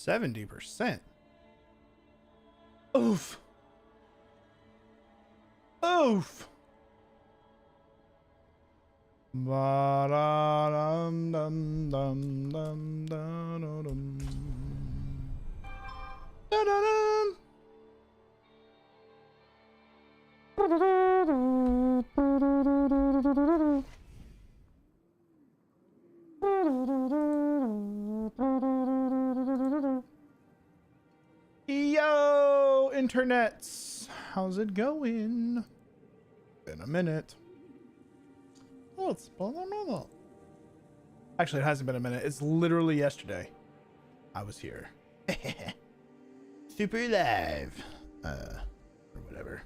70%. Oof. Oof. Ba-da-dum, dum, dum, dum, da-da-dum. Da-da-dum. Yo, internets, how's it going? Been a minute. Oh, it's been a minute. Actually, it hasn't been a minute. It's literally yesterday. I was here. Super live. Or whatever.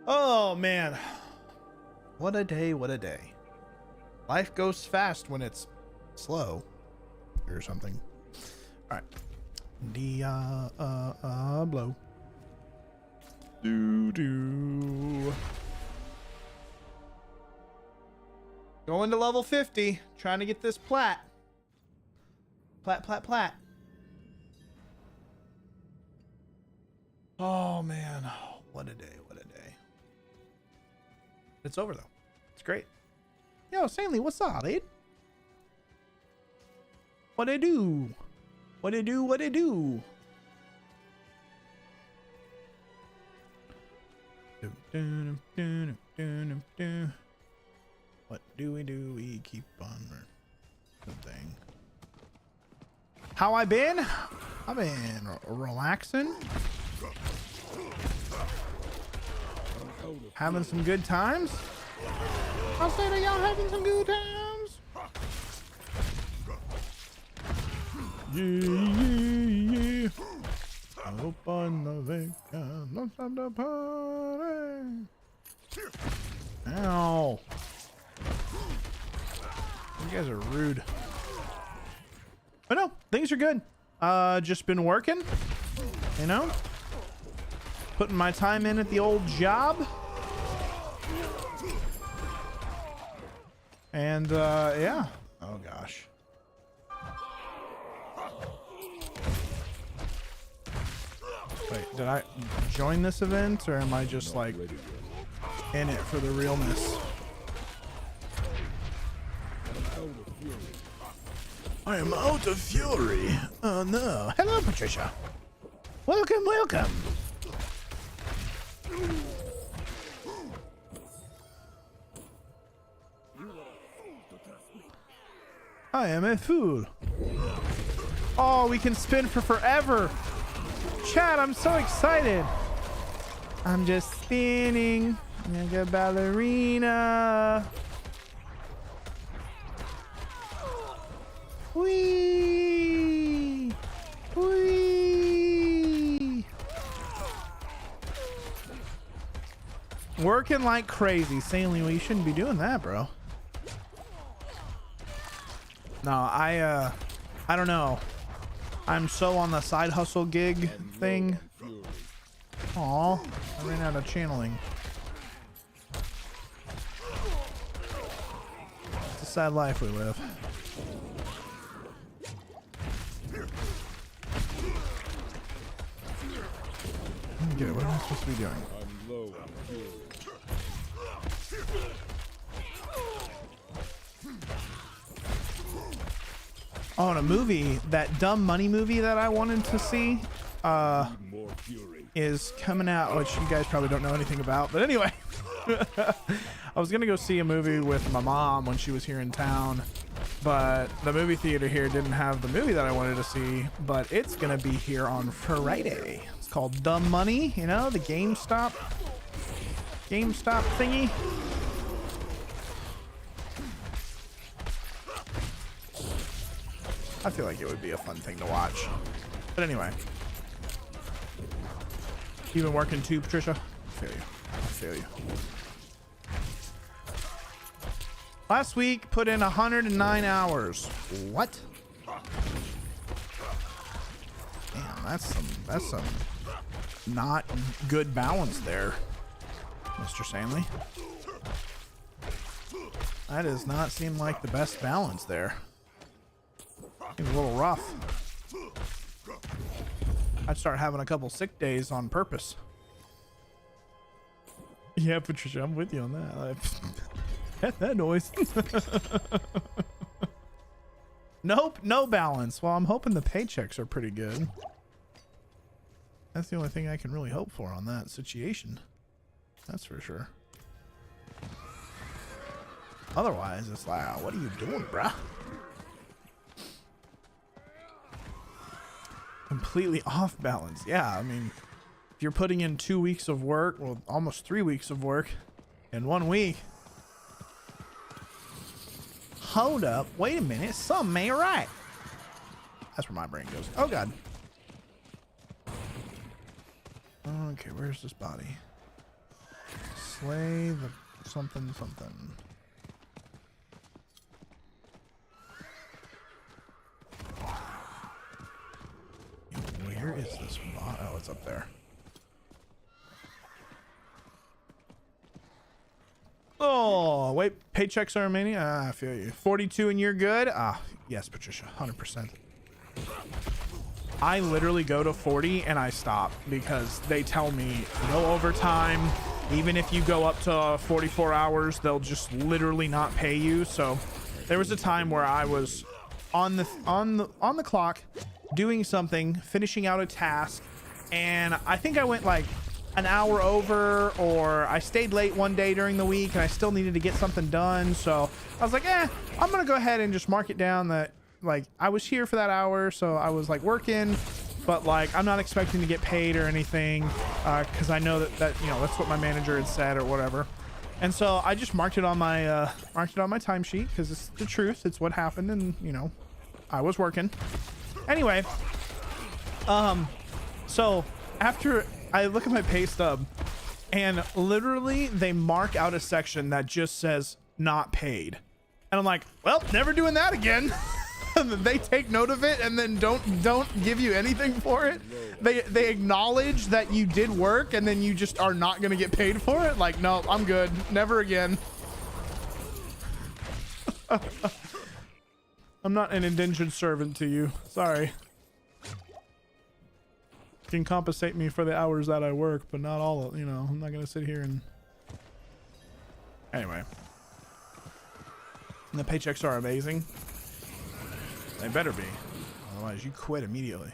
Oh, man. What a day, what a day. Life goes fast when it's slow. Or something. Alright. Diablo. Do. Going to level 50. Trying to get this plat. Plat. Oh, man. What a day. What a day. It's over, though. It's great. Yo, Stanley, what's up, dude? What I do? What I do? What I do? What do? We keep on the thing. How I been? I've been relaxing. Having some good times. I'll say that y'all having some good times. Yeah. Open the vacation. Let's have the party. Ow. You guys are rude. But no, things are good. Just been working, you know, putting my time in at the old job. And yeah. Oh gosh. Wait, did I join this event, or am I just like in it for the realness? I am out of fury. Oh no. Hello, Patricia. Welcome. I am a fool. Oh, we can spin for forever. Chat, I'm so excited. I'm just spinning like a ballerina. Whee! Whee! Working like crazy. Sailing, well, you shouldn't be doing that, bro. No, I don't know. I'm so on the side hustle gig thing. Aw, I ran out of channeling. It's a sad life we live. Okay, what am I supposed to be doing? Oh, and a movie, that Dumb Money movie that I wanted to see, is coming out, which you guys probably don't know anything about. But anyway, I was gonna go see a movie with my mom when she was here in town, but the movie theater here didn't have the movie that I wanted to see. But it's gonna be here on Friday. It's called Dumb Money. You know, the GameStop thingy. I feel like it would be a fun thing to watch. But anyway. You been working too, Patricia? I feel you. Last week, put in 109 hours. What? Damn, that's some not good balance there, Mr. Stanley. That does not seem like the best balance there. It's a little rough. I'd start having a couple sick days on purpose. Yeah, Patricia, I'm with you on that. That noise. Nope, no balance. Well, I'm hoping the paychecks are pretty good. That's the only thing I can really hope for on that situation. That's for sure. Otherwise, it's like, oh, what are you doing, bruh? Completely off balance. Yeah, I mean, if you're putting in 2 weeks of work, well, almost 3 weeks of work in 1 week. Hold up. Wait a minute. Something ain't right. That's where my brain goes. Oh, God. Okay, where's this body? Slay the something something. Where is this body? Oh, it's up there. Oh, wait. Paychecks are remaining? Ah, I feel you. 42 and you're good? Ah, yes, Patricia. 100%. I literally go to 40 and I stop because they tell me no overtime. Even if you go up to 44 hours, they'll just literally not pay you. So there was a time where I was on the clock doing something, finishing out a task, and I think I went like an hour over, or I stayed late one day during the week and I still needed to get something done. So I was like, I'm gonna go ahead and just mark it down that like I was here for that hour, so I was like working, but like I'm not expecting to get paid or anything, because I know that you know that's what my manager had said or whatever. And so I just marked it on my timesheet because it's the truth. It's what happened, and you know, I was working. Anyway, so after I look at my pay stub, and literally they mark out a section that just says not paid, and I'm like, well, never doing that again. They take note of it and then don't give you anything for it. They acknowledge that you did work and then you just are not gonna get paid for it. Like, no, I'm good, never again. I'm not an indentured servant to you, sorry. You can compensate me for the hours that I work, but not all, you know. I'm not gonna sit here and anyway. And the paychecks are amazing. They better be, otherwise you quit immediately.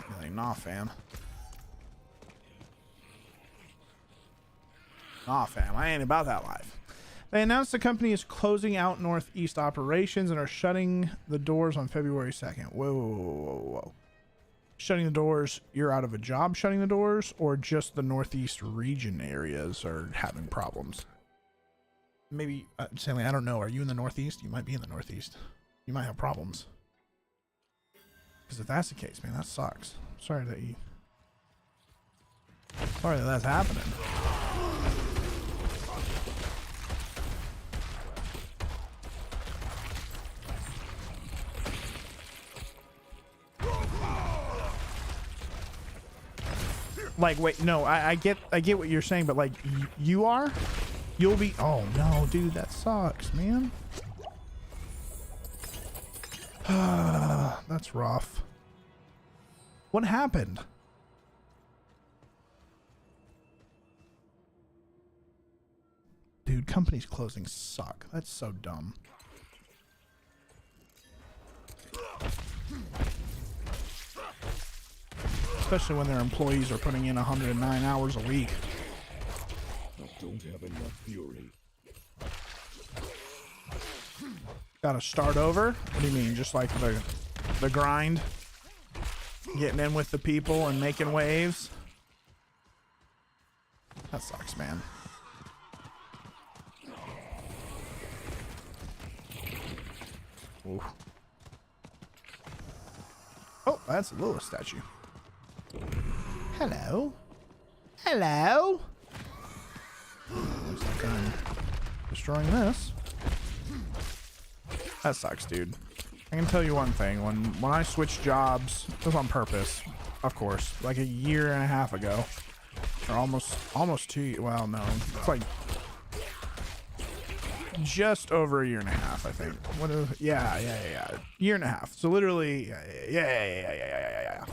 You're like, nah, fam. Nah, fam, I ain't about that life. They announced the company is closing out Northeast operations and are shutting the doors on February 2nd. Whoa, whoa, whoa, whoa. Shutting the doors, you're out of a job shutting the doors, or just the Northeast region areas are having problems? Maybe, Stanley, I don't know. Are you in the Northeast? You might be in the Northeast. You might have problems. Because if that's the case, man, that sucks. Sorry that that's happening. Like, wait, no, I get what you're saying, but like, you'll be, oh no, dude, that sucks, man. That's rough. What happened? Dude, companies closing suck. That's so dumb. Especially when their employees are putting in 109 hours a week. I don't have enough fury. Gotta start over? What do you mean? Just like the grind? Getting in with the people and making waves? That sucks, man. Ooh. Oh, that's a Lilith statue. Hello. Hello. Looks like I'm destroying this. That sucks, dude. I can tell you one thing. When I switched jobs, it was on purpose, of course, like a year and a half ago, or almost 2 years. Well, no, it's like just over a year and a half, I think. Yeah. Year and a half. So literally, yeah.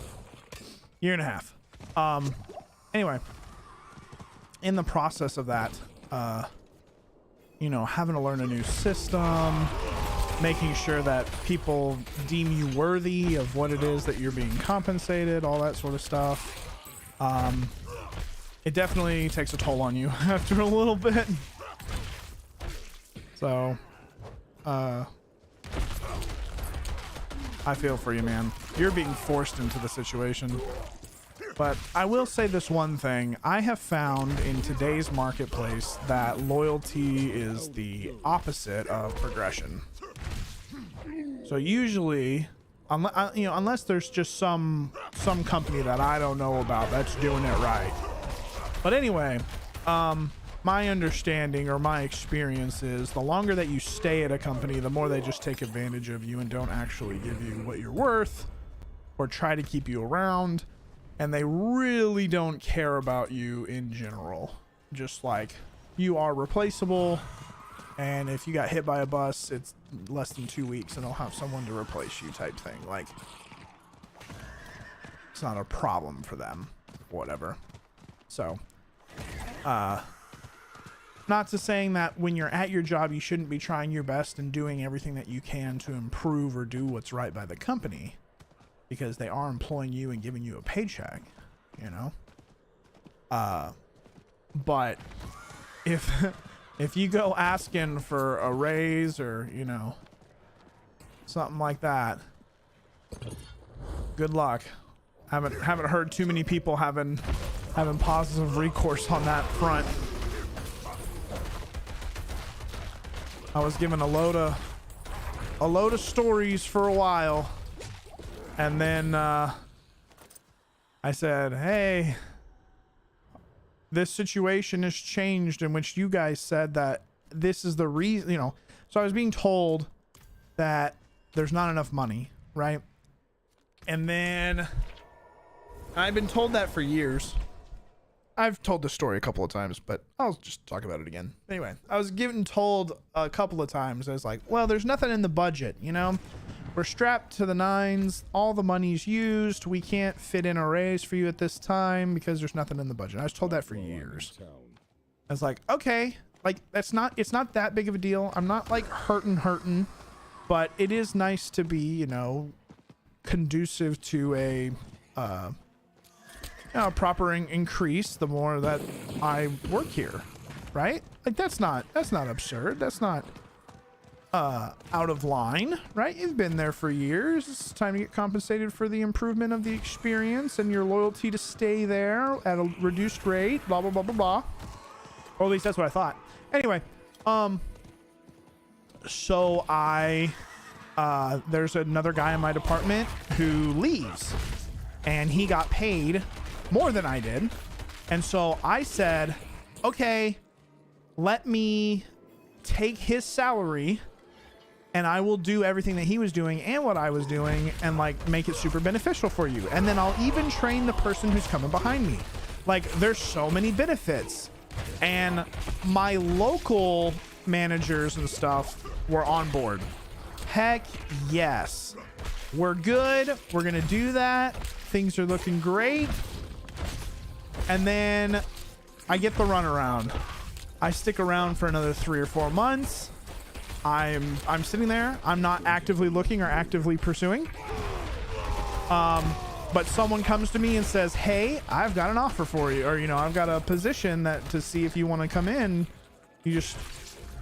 Year and a half. Anyway, in the process of that, you know, having to learn a new system, making sure that people deem you worthy of what it is that you're being compensated, all that sort of stuff. It definitely takes a toll on you after a little bit. So, I feel for you, man. You're being forced into the situation. But I will say this one thing. I have found in today's marketplace that loyalty is the opposite of progression. So usually, unless there's just some company that I don't know about that's doing it right. But anyway, my understanding or my experience is the longer that you stay at a company, the more they just take advantage of you and don't actually give you what you're worth or try to keep you around. And they really don't care about you in general. Just like, you are replaceable, and if you got hit by a bus, it's less than 2 weeks and they'll have someone to replace you type thing. Like, it's not a problem for them, whatever. So, not to saying that when you're at your job, you shouldn't be trying your best and doing everything that you can to improve or do what's right by the company. Because they are employing you and giving you a paycheck, you know? But if you go asking for a raise or, you know, something like that, good luck. Haven't heard too many people having positive recourse on that front. I was given a load of stories for a while. And then I said, hey, this situation has changed, in which you guys said that this is the reason, you know. So I was being told that there's not enough money, right? And then I've been told that for years. I've told this story a couple of times, but I'll just talk about it again. Anyway, I was told a couple of times, I was like, well, there's nothing in the budget, you know? We're strapped to the nines. All the money's used. We can't fit in a raise for you at this time because there's nothing in the budget. I was told that for years. I was like, okay, like it's not that big of a deal. I'm not like hurting, but it is nice to be, you know, conducive to a proper increase the more that I work here, right? Like that's not absurd. That's not out of line, right? You've been there for years. It's time to get compensated for the improvement of the experience and your loyalty to stay there at a reduced rate, blah blah blah blah blah. Or at least that's what I thought. Anyway, so I there's another guy in my department who leaves, and he got paid more than I did. And so I said, okay, let me take his salary and I will do everything that he was doing and what I was doing and like make it super beneficial for you. And then I'll even train the person who's coming behind me. Like there's so many benefits. And my local managers and stuff were on board. Heck yes. We're good. We're going to do that. Things are looking great. And then I get the runaround. I stick around for another 3 or 4 months. I'm sitting there. I'm not actively looking or actively pursuing. But someone comes to me and says, hey, I've got an offer for you. Or, you know, I've got a position that to see if you want to come in. You just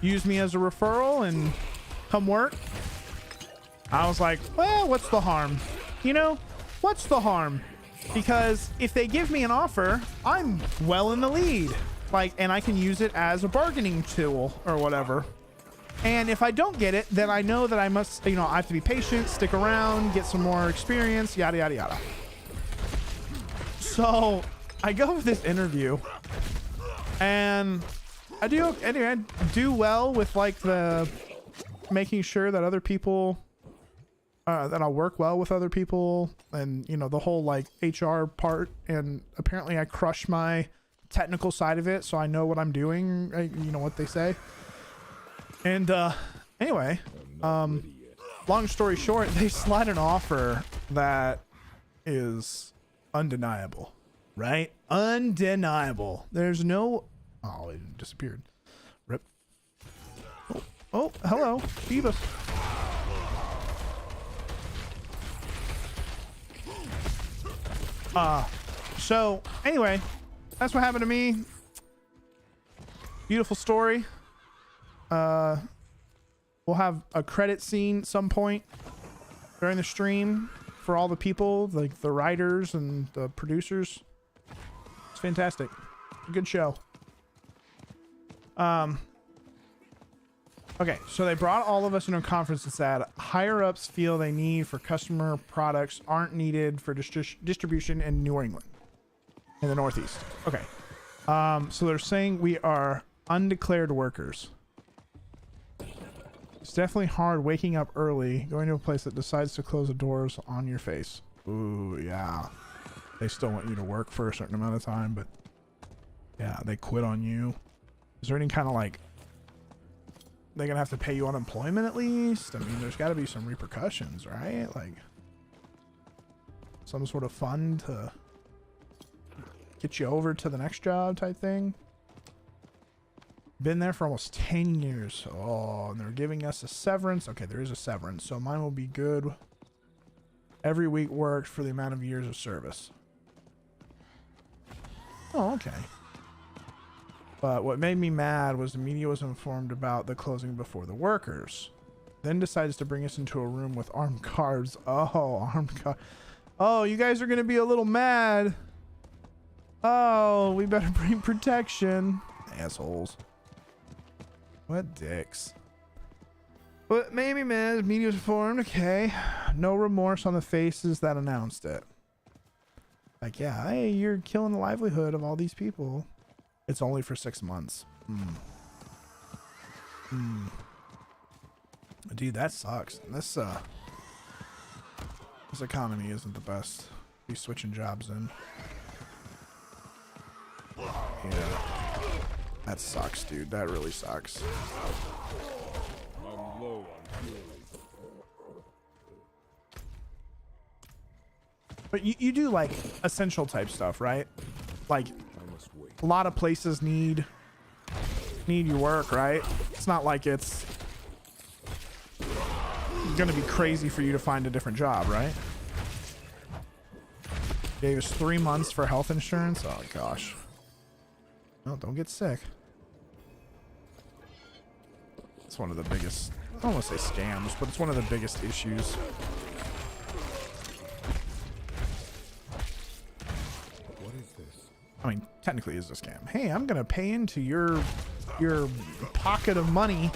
use me as a referral and come work. I was like, well, what's the harm? You know, what's the harm? Because if they give me an offer, I'm well in the lead. Like, and I can use it as a bargaining tool or whatever. And if I don't get it, then I know that I must, you know, I have to be patient, stick around, get some more experience, yada, yada, yada. So I go with this interview and I do well with like the making sure that other people, that I'll work well with other people and, you know, the whole like HR part. And apparently I crush my technical side of it. So I know what I'm doing, you know, what they say. And anyway, I'm not ready yet. long story short, they slide an offer that is undeniable, right? Undeniable. There's no... Oh, it disappeared. Rip. Oh, hello. Beavis. So anyway, that's what happened to me. Beautiful story. We'll have a credit scene at some point during the stream for all the people, like the writers and the producers. It's fantastic. Good show. Okay, so they brought all of us into a conference and said higher ups feel they need for customer products aren't needed for distribution in New England, in the Northeast. Okay. So they're saying we are undeclared workers. It's definitely hard waking up early, going to a place that decides to close the doors on your face. Ooh, yeah. They still want you to work for a certain amount of time, but yeah, they quit on you. Is there any kind of like, they're gonna have to pay you unemployment at least? I mean, there's got to be some repercussions, right? Like some sort of fund to get you over to the next job type thing. Been there for almost 10 years. Oh, and they're giving us a severance. Okay, there is a severance, so mine will be good. Every week worked for the amount of years of service. Oh, okay. But what made me mad was the media was informed about the closing before the workers. Then decides to bring us into a room with armed guards. Oh, armed guards. Oh, you guys are going to be a little mad. Oh, we better bring protection. Assholes. What dicks. But maybe, man, the media was informed. Okay. No remorse on the faces that announced it. Like, yeah, hey, you're killing the livelihood of all these people. It's only for 6 months. Dude, that sucks. This economy isn't the best. Be switching jobs in. Yeah. That sucks, dude. That really sucks. I'm low on fury. But you do like essential type stuff, right? Like I must wait. a lot of places need your work, right? It's not like it's gonna be crazy for you to find a different job, right? Gave us 3 months for health insurance. Oh gosh. No, don't get sick. It's one of the biggest, I don't want to say scams, but it's one of the biggest issues. What is this? I mean, technically it's a scam. Hey, I'm gonna pay into your pocket of money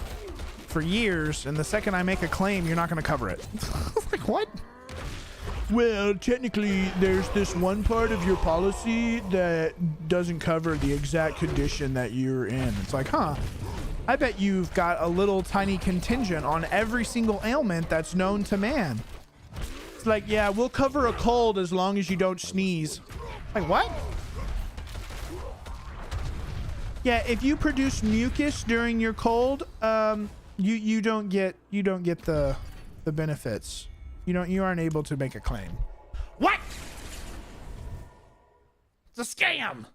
for years, and the second I make a claim, you're not gonna cover it. Like what? Well, technically, there's this one part of your policy that doesn't cover the exact condition that you're in. It's like, huh? I bet you've got a little tiny contingent on every single ailment that's known to man. It's like, yeah, we'll cover a cold as long as you don't sneeze. Like what? Yeah, if you produce mucus during your cold, you don't get the benefits. You aren't able to make a claim. What? It's a scam.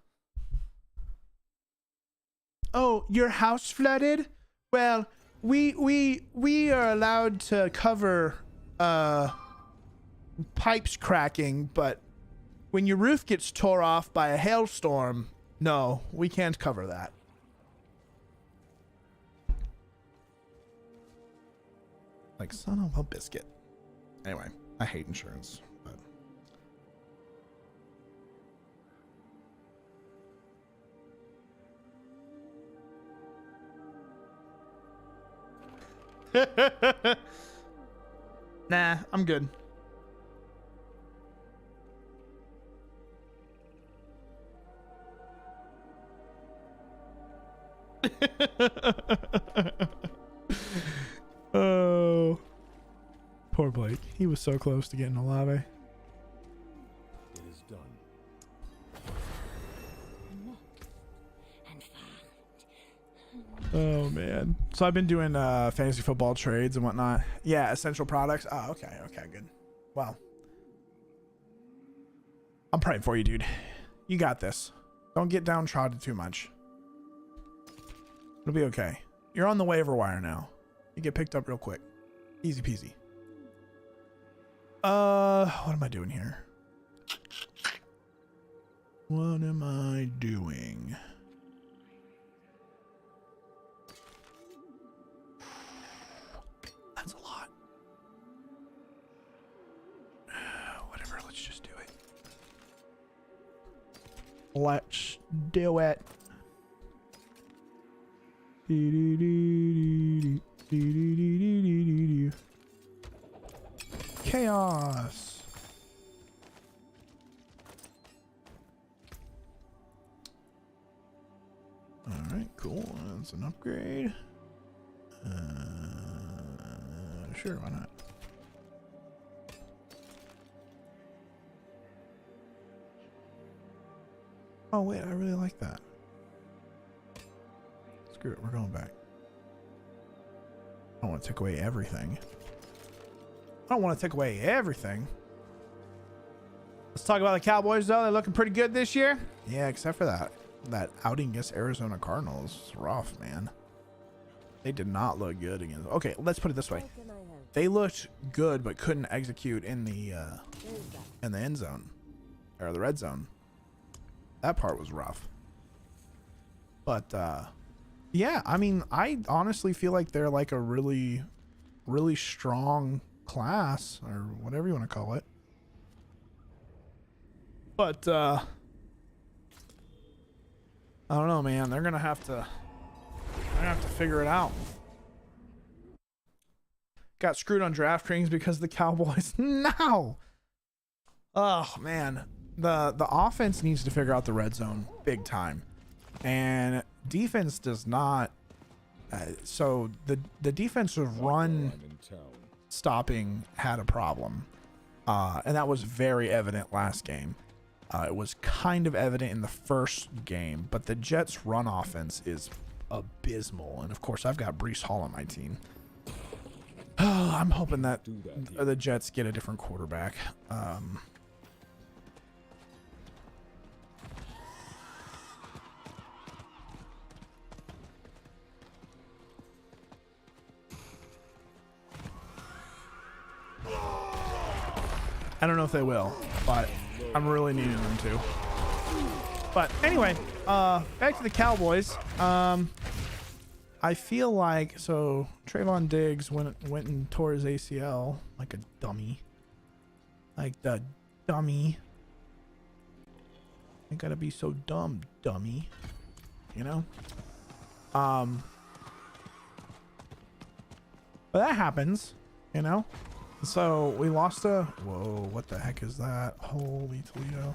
Oh, your house flooded? Well, we are allowed to cover pipes cracking, but when your roof gets tore off by a hailstorm, no, we can't cover that. Like son of a biscuit. Anyway, I hate insurance, but nah, I'm good. Oh, poor Blake. He was so close to getting a lave. It is done. And found. Oh man. So I've been doing fantasy football trades and whatnot. Yeah, essential products. Oh, okay, good. Well, I'm praying for you, dude. You got this. Don't get downtrodden too much. It'll be okay. You're on the waiver wire now. You get picked up real quick. Easy peasy. What am I doing here? What am I doing? That's a lot. Whatever, let's just do it. Let's do it. Chaos. All right, cool. That's an upgrade. Sure, why not? Oh wait, I really like that. Screw it, we're going back. I don't want to take away everything. I don't want to take away everything. Let's talk about the Cowboys, though. They're looking pretty good this year. Yeah, except for that outing against Arizona Cardinals. It's rough, man. They did not look good against. Okay, let's put it this way. They looked good, but couldn't execute in the end zone or the red zone. That part was rough. But yeah, I mean, I honestly feel like they're like a really, really strong class or whatever you want to call it. But I don't know, man. They're gonna have to figure it out. Got screwed on DraftKings because of the Cowboys. No. Oh man, the offense needs to figure out the red zone big time, and defense does not. So the defensive run stopping had a problem, and that was very evident last game. It was kind of evident in the first game, but the Jets' run offense is abysmal, and of course I've got Breece Hall on my team. I'm hoping that the Jets get a different quarterback. I don't know if they will, but I'm really needing them to. But anyway, back to the Cowboys. I feel like, so Trayvon Diggs went and tore his ACL like a dummy. Like the dummy. I gotta be so dumb, dummy. You know? But that happens, you know? So we lost a, whoa, what the heck is that? Holy Toledo.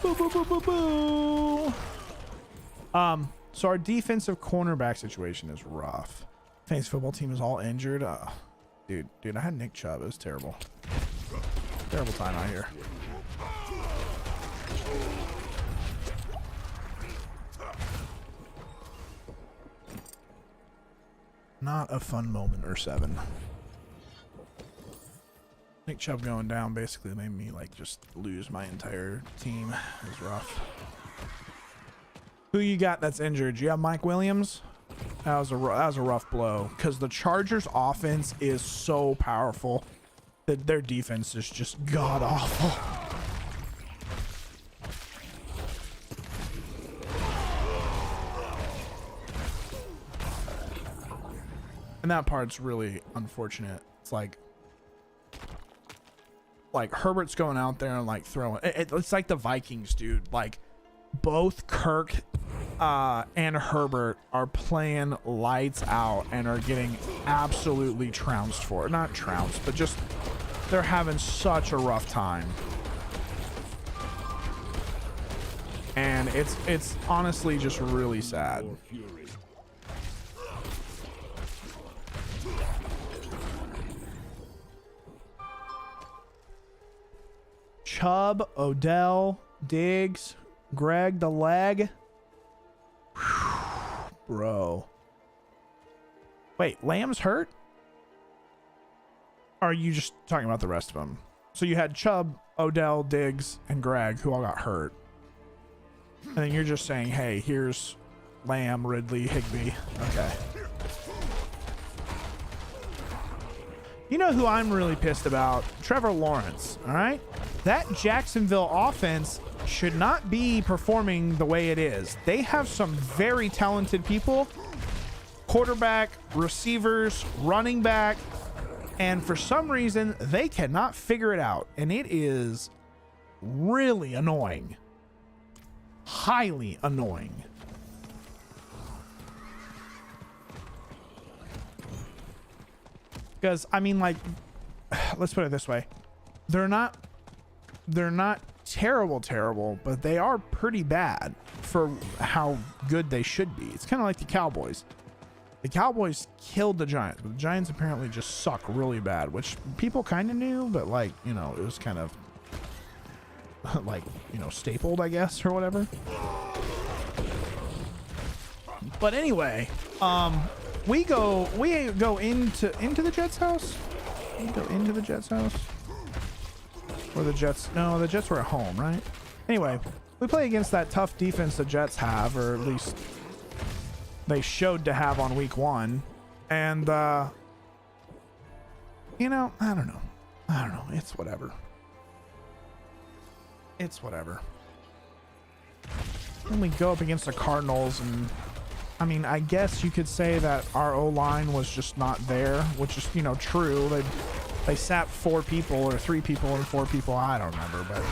Boo, boo, boo, boo, boo. So our defensive cornerback situation is rough. Fantasy football team is all injured. Dude, I had Nick Chubb. It was terrible. Terrible time out here. Not a fun moment or 7. Nick Chubb going down basically made me like just lose my entire team. It was rough. Who you got that's injured? You have Mike Williams? That was a rough blow because the Chargers offense is so powerful that their defense is just god awful. And that part's really unfortunate. It's like Herbert's going out there and like throwing. It's like the Vikings, dude. Like both Kirk and Herbert are playing lights out and are getting absolutely trounced for it. Not trounced, but just they're having such a rough time. And it's honestly just really sad. Chubb, Odell, Diggs, Greg the leg. Whew, bro. Wait, Lamb's hurt? Or are you just talking about the rest of them? So you had Chubb, Odell, Diggs, and Greg who all got hurt. And then you're just saying, hey, here's Lamb, Ridley, Higbee. Okay. You know who I'm really pissed about? Trevor Lawrence, all right? That Jacksonville offense should not be performing the way it is. They have some very talented people, quarterback, receivers, running back, and for some reason, they cannot figure it out. And it is really annoying. Highly annoying. Because, I mean, like, let's put it this way. They're not terrible, but they are pretty bad for how good they should be. It's kind of like the Cowboys. The Cowboys killed the Giants, but the Giants apparently just suck really bad, which people kind of knew, but, like, you know, it was kind of, like, you know, stapled, I guess, or whatever. But anyway, we go into the Jets' house. We go into the Jets' house. Or the Jets? No, the Jets were at home, right? Anyway, we play against that tough defense the Jets have, or at least they showed to have on week 1. And you know, I don't know. It's whatever. It's whatever. Then we go up against the Cardinals, and I mean, I guess you could say that our O-line was just not there, which is, you know, true. They sat 4 people or 3 people and 4 people. I don't remember, but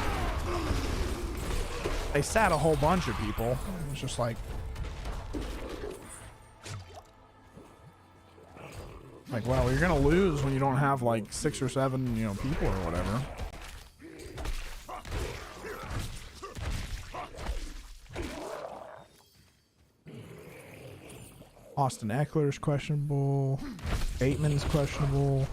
they sat a whole bunch of people. It was just like well, you're gonna lose when you don't have like 6 or 7, you know, people or whatever. Austin Eckler's questionable. Bateman's questionable.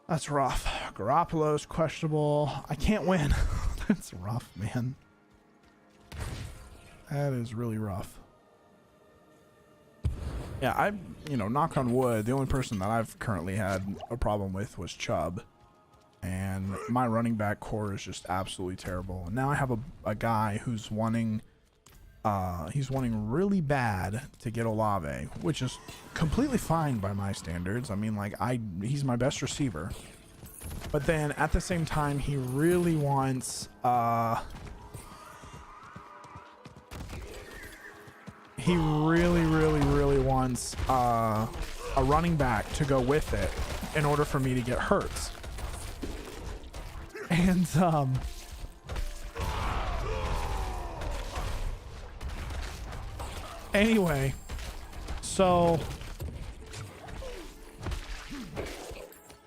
That's rough. Garoppolo's questionable. I can't win. That's rough, man. That is really rough. Yeah, you know, knock on wood, the only person that I've currently had a problem with was Chubb. And my running back core is just absolutely terrible. And now I have a guy who's wanting he's wanting really bad to get Olave, which is completely fine by my standards. I mean, like, he's my best receiver. But then at the same time, he really wants he really wants a running back to go with it in order for me to get Hurts. And anyway, so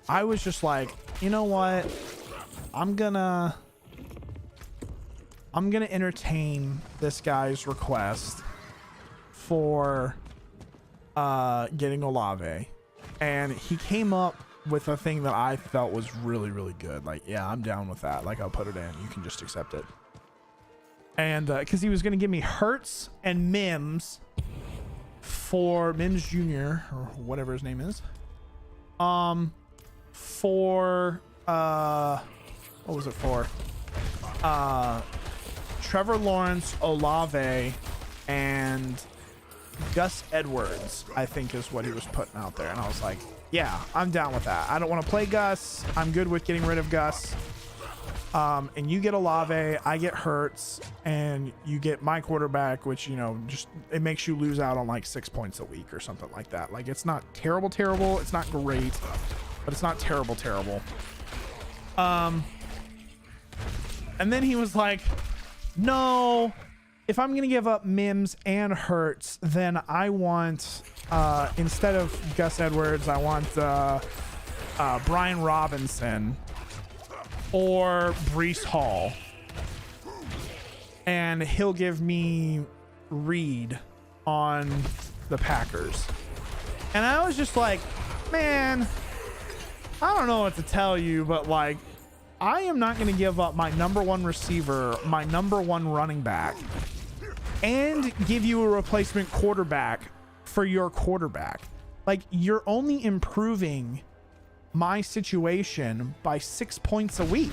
I was just like, you know what? I'm gonna entertain this guy's request for getting Olave. And he came up with a thing that I felt was really, really good. Like, yeah, I'm down with that. Like, I'll put it in. You can just accept it. And because he was going to give me Hurts and Mims for Mims Jr. or whatever his name is. For what was it for? Trevor Lawrence, Olave, and Gus Edwards, I think is what he was putting out there. And I was like, yeah, I'm down with that. I don't want to play Gus. I'm good with getting rid of Gus. And you get Olave, I get Hurts, and you get my quarterback, which, you know, just it makes you lose out on like 6 points a week or something like that. Like, it's not terrible. It's not great, but it's not terrible. And then he was like, no, if I'm gonna give up Mims and Hurts, then I want instead of Gus Edwards, I want Brian Robinson or Breece Hall, and he'll give me Reed on the Packers. And I was just like, man, I don't know what to tell you, but like, I am not going to give up my number one receiver, my number one running back, and give you a replacement quarterback for your quarterback. Like, you're only improving my situation by 6 points a week.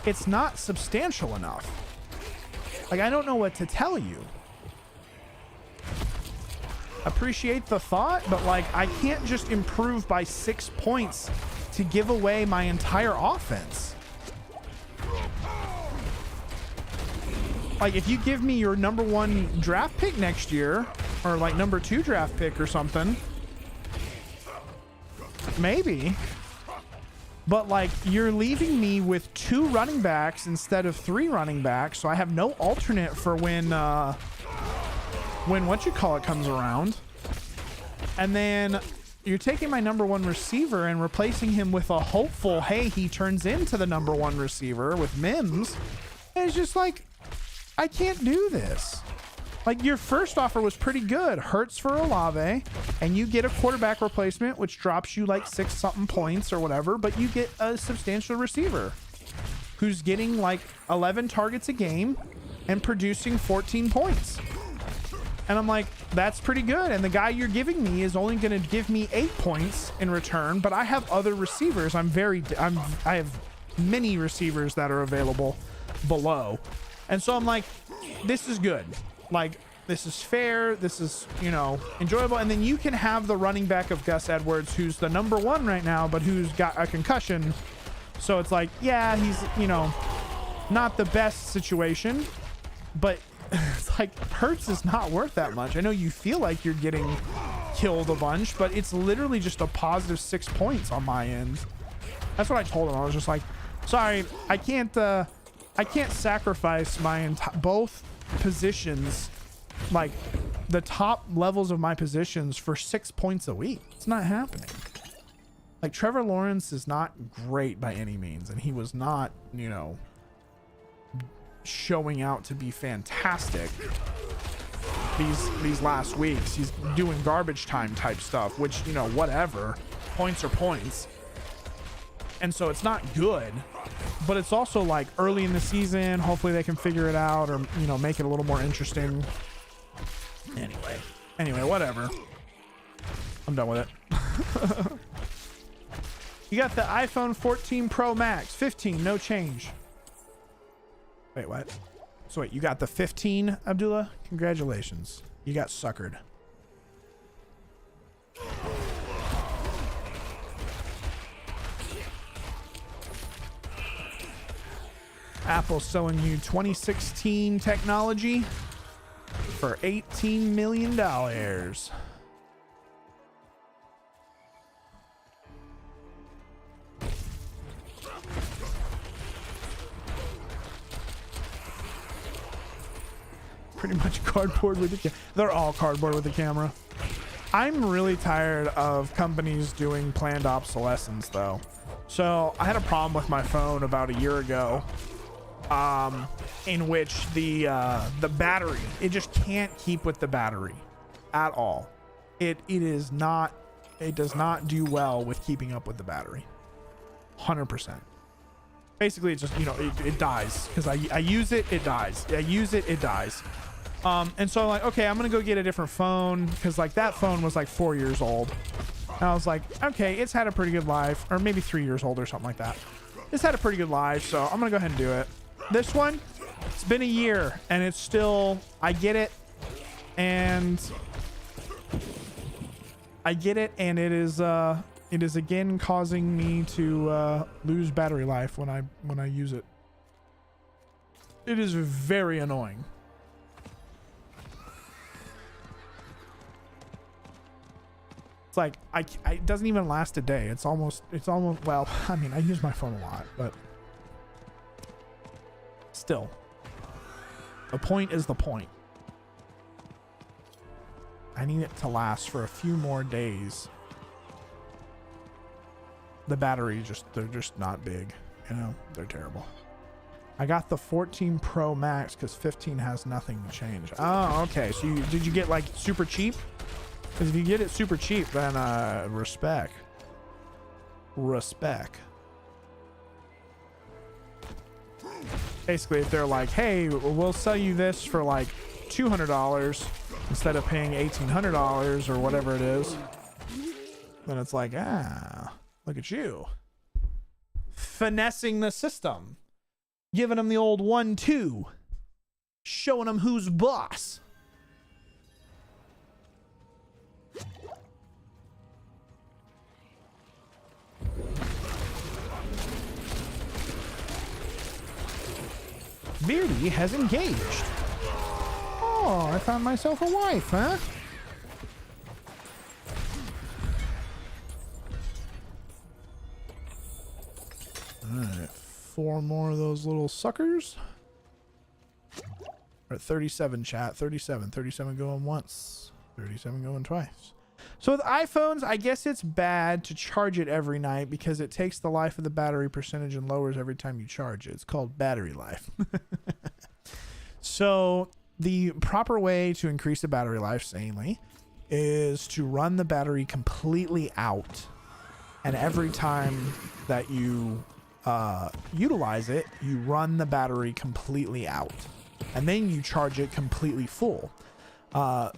It's not substantial enough. Like, I don't know what to tell you. Appreciate the thought, but like, I can't just improve by 6 points to give away my entire offense. Like, if you give me your number one draft pick next year, or like number 2 draft pick or something, maybe. But like, you're leaving me with 2 running backs instead of 3 running backs, so I have no alternate for when what-you-call-it comes around. And then you're taking my number one receiver and replacing him with a hopeful, hey, he turns into the number one receiver with Mims. And it's just like, I can't do this. Like, your first offer was pretty good. Hurts for Olave, and you get a quarterback replacement, which drops you like 6-something points or whatever, but you get a substantial receiver who's getting like 11 targets a game and producing 14 points. And I'm like, that's pretty good. And the guy you're giving me is only going to give me 8 points in return, but I have other receivers. I have many receivers that are available below. And so I'm like, this is good. Like, this is fair. This is, you know, enjoyable. And then you can have the running back of Gus Edwards, who's the number one right now, but who's got a concussion. So it's like, yeah, he's, you know, not the best situation, but it's like, Hurts is not worth that much. I know you feel like you're getting killed a bunch, but it's literally just a positive 6 points on my end. That's what I told him. I was just like, sorry, I can't sacrifice my both positions, like the top levels of my positions, for 6 points a week. It's not happening. Like, Trevor Lawrence is not great by any means, and he was not, you know, showing out to be fantastic these last weeks. He's doing garbage time type stuff, which, you know, whatever, points are points. And so it's not good, but it's also like early in the season. Hopefully they can figure it out, or, you know, make it a little more interesting. Anyway, whatever. I'm done with it. You got the iPhone 14 Pro Max, 15, no change. Wait, what? So wait, you got the 15, Abdullah? Congratulations. You got suckered. Apple's selling you 2016 technology for $18 million. Pretty much cardboard with the camera. They're all cardboard with the camera. I'm really tired of companies doing planned obsolescence, though. So I had a problem with my phone about a year ago, in which the battery, it just can't keep with the battery at all. It does not do well with keeping up with the battery. 100%. Basically, it just, you know, it dies because I use it, it dies. I use it, it dies. And so I'm like, okay, I'm gonna go get a different phone, because like that phone was like 4 years old. And I was like, okay, it's had a pretty good life, or maybe 3 years old or something like that. It's had a pretty good life, so I'm gonna go ahead and do it. This one, it's been a year and it's still, I get it, and it is again causing me to lose battery life when I use it. It is very annoying. It's like it doesn't even last a day. It's almost well, I mean, I use my phone a lot, but still. The point is the point. I need it to last for a few more days. The batteries they're just not big, you know? They're terrible. I got the 14 Pro Max because 15 has nothing to change. Oh, okay. So did you get like super cheap? Because if you get it super cheap, then respect. Basically, if they're like, hey, we'll sell you this for like $200 instead of paying $1,800 or whatever it is, then it's like, look at you. Finessing the system. Giving them the old 1-2. Showing them who's boss. Beardy has engaged. Oh, I found myself a wife, huh? Alright, 4 more of those little suckers. We're at 37, chat. 37 going once. 37 going twice. So with iPhones, I guess it's bad to charge it every night because it takes the life of the battery percentage and lowers every time you charge it. It's called battery life. So the proper way to increase the battery life sanely is to run the battery completely out. And every time that you utilize it, you run the battery completely out. And then you charge it completely full.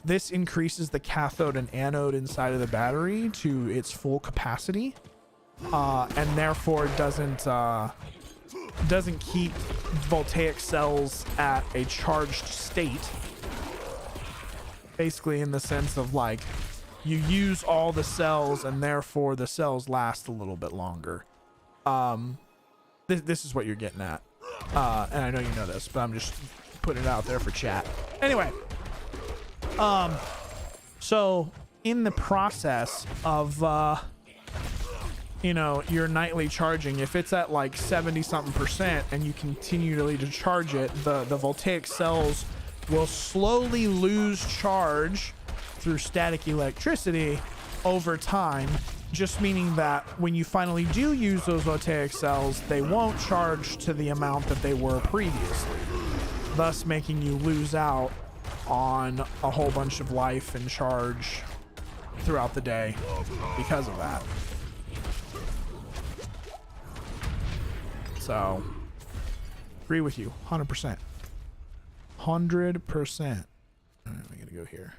This increases the cathode and anode inside of the battery to its full capacity, and therefore doesn't keep voltaic cells at a charged state. Basically, in the sense of like you use all the cells and therefore the cells last a little bit longer. This is what you're getting at, and I know you know this, but I'm just putting it out there for chat. Anyway. So in the process of, your nightly charging, if it's at like 70 something percent and you continue to charge it, the voltaic cells will slowly lose charge through static electricity over time, just meaning that when you finally do use those voltaic cells, they won't charge to the amount that they were previously, thus making you lose out on a whole bunch of life and charge throughout the day because of that. So, agree with you, 100%. 100%. All right, we gotta go here.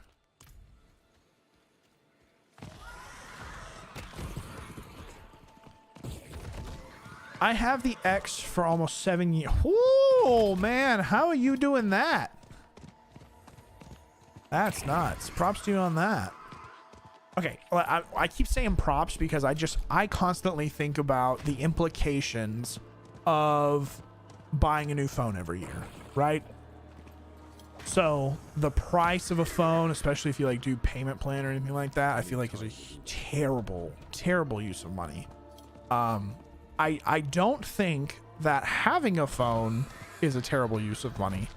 I have the X for almost 7 years. Oh man, how are you doing that? That's nuts. Props to you on that. Okay, I keep saying props because I constantly think about the implications of buying a new phone every year, right? So the price of a phone, especially if you like do payment plan or anything like that, I feel like is a terrible, terrible use of money. I don't think that having a phone is a terrible use of money.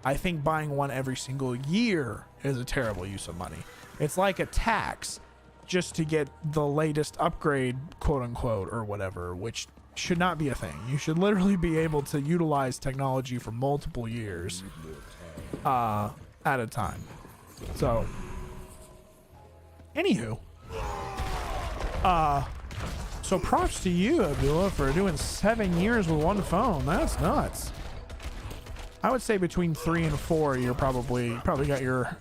I think buying one every single year is a terrible use of money. It's like a tax just to get the latest upgrade, quote unquote, or whatever, which should not be a thing. You should literally be able to utilize technology for multiple years at a time. So, anywho, so props to you, Abdullah, for doing 7 years with one phone. That's nuts. I would say between 3 and 4, you're probably got your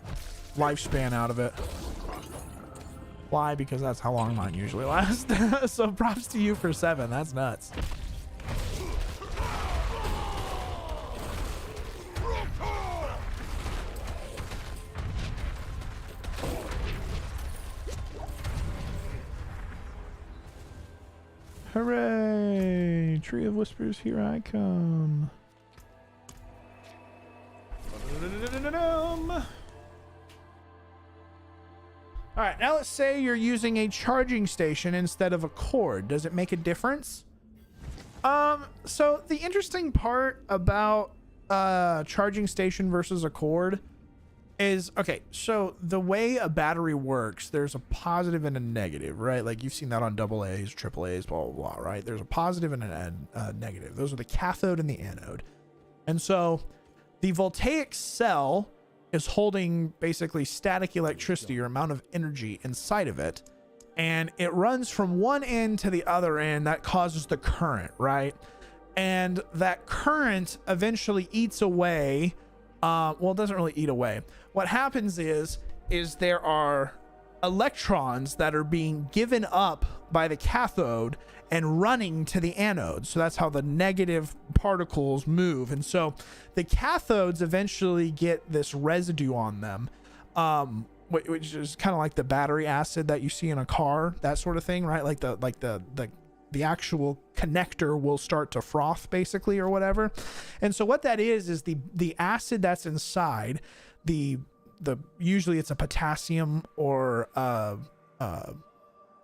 lifespan out of it. Why? Because that's how long mine usually lasts. So props to you for 7. That's nuts. Hooray! Tree of Whispers, here I come. about, say, you're using a charging station instead of a cord? Does it make a difference? So the interesting part about charging station versus a cord is, okay, so the way a battery works, there's a positive and a negative, right? Like you've seen that on AA's, AAA's, blah, blah, blah, right? There's a positive and a negative. Those are the cathode and the anode. And so the voltaic cell is holding basically static electricity or amount of energy inside of it. And it runs from one end to the other end. That causes the current, right? And that current eventually eats away. Well, it doesn't really eat away. What happens is there are electrons that are being given up by the cathode and running to the anode. So that's how the negative particles move. And so the cathodes eventually get this residue on them, which is kind of like the battery acid that you see in a car, that sort of thing, right? Like the actual connector will start to froth basically, or whatever. And so what that is the acid that's inside the usually it's a potassium or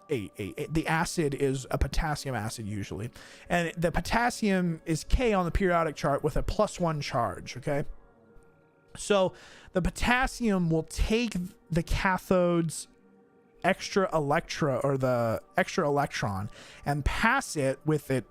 the acid is a potassium acid usually, and the potassium is K on the periodic chart with a +1 charge. Okay, so the potassium will take the cathode's extra electron and pass it with it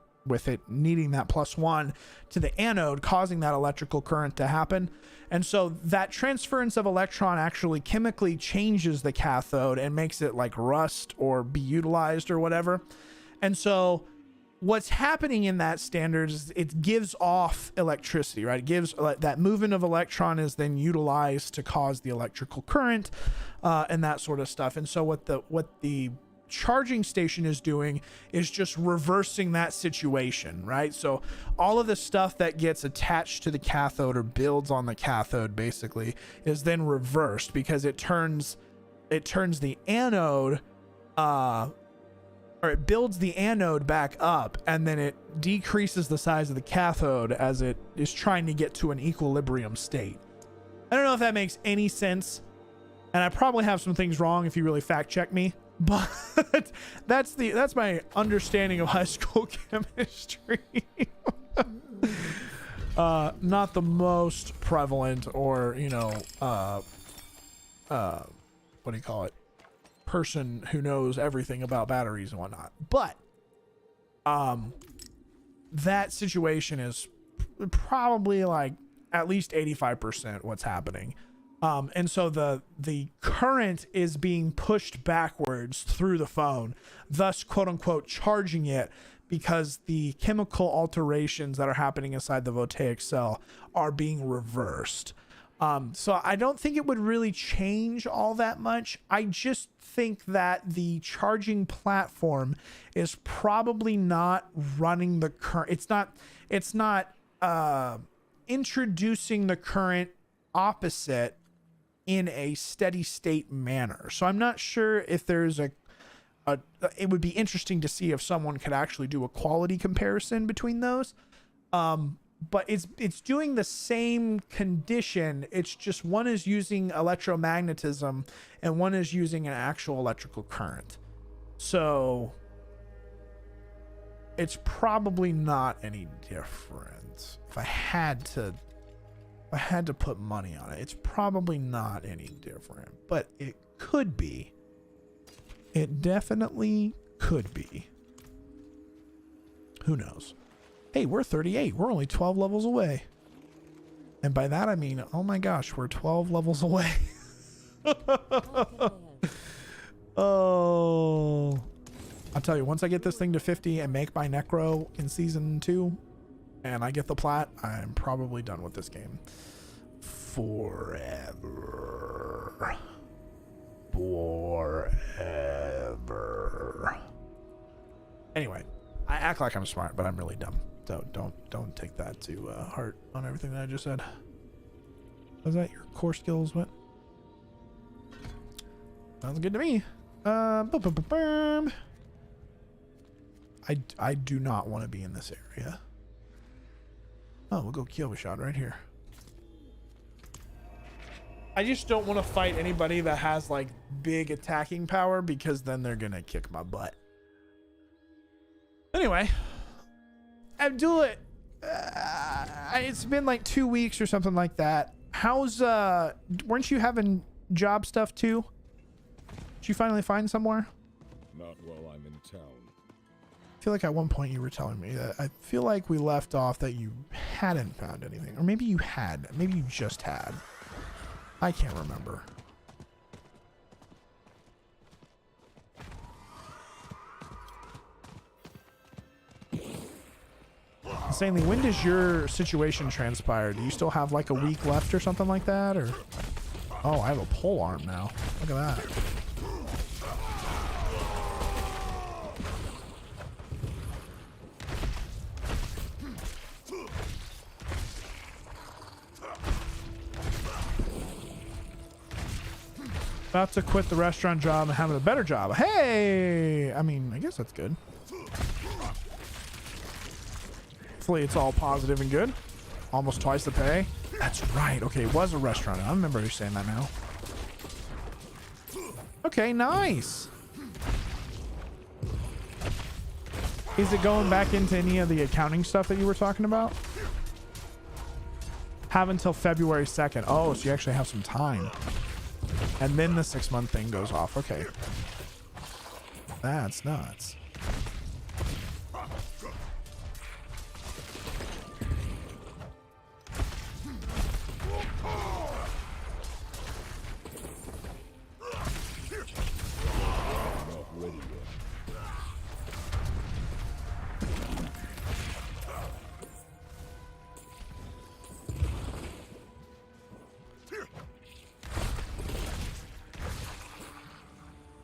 needing that +1 to the anode, causing that electrical current to happen. And so that transference of electron actually chemically changes the cathode and makes it like rust or be utilized or whatever. And so what's happening in that standard is it gives off electricity, right? It gives that movement of electron is then utilized to cause the electrical current and that sort of stuff. And so what the charging station is doing is just reversing that situation, right? So all of the stuff that gets attached to the cathode or builds on the cathode basically is then reversed, because it turns the anode or it builds the anode back up, and then it decreases the size of the cathode as it is trying to get to an equilibrium state. I don't know if that makes any sense, and I probably have some things wrong if you really fact check me, but that's my understanding of high school chemistry. Not the most prevalent or, what do you call it? Person who knows everything about batteries and whatnot. But that situation is probably like at least 85% what's happening. And so the current is being pushed backwards through the phone, thus quote unquote charging it, because the chemical alterations that are happening inside the voltaic cell are being reversed. So I don't think it would really change all that much. I just think that the charging platform is probably not running the current. It's not introducing the current opposite in a steady state manner. So I'm not sure if there's it would be interesting to see if someone could actually do a quality comparison between those. But it's doing the same condition. It's just one is using electromagnetism and one is using an actual electrical current. So it's probably not any different. If I had to put money on it, it's probably not any different, but it could be. It definitely could be. Who knows? Hey, we're 38. We're only 12 levels away. And by that, I mean, oh my gosh, we're 12 levels away. Oh. I'll tell you, once I get this thing to 50 and make my Necro in season 2, and I get the plat, I'm probably done with this game. Forever. Anyway, I act like I'm smart, but I'm really dumb. So don't take that to heart on everything that I just said. Was that your core skills? What? Sounds good to me. I do not want to be in this area. Oh, we'll go Kyoto shot right here. I just don't want to fight anybody that has like big attacking power because then they're gonna kick my butt. Anyway, Abdullah, it's been like 2 weeks or something like that. How's weren't you having job stuff too? Did you finally find somewhere? Not while I'm in town. I feel like at one point you were telling me that. I feel like we left off that you hadn't found anything, or maybe you had. Maybe you just had. I can't remember. Insanely, when does your situation transpire? Do you still have like a week left or something like that? Or oh, I have a pole arm now. Look at that. About to quit the restaurant job and having a better job. Hey, I mean, I guess that's good. Hopefully it's all positive and good. Almost twice the pay. That's right. Okay, it was a restaurant. I remember you saying that now. Okay, nice. Is it going back into any of the accounting stuff that you were talking about? Have until February 2nd. Oh, so you actually have some time. And then the 6-month thing goes off. Okay. That's nuts.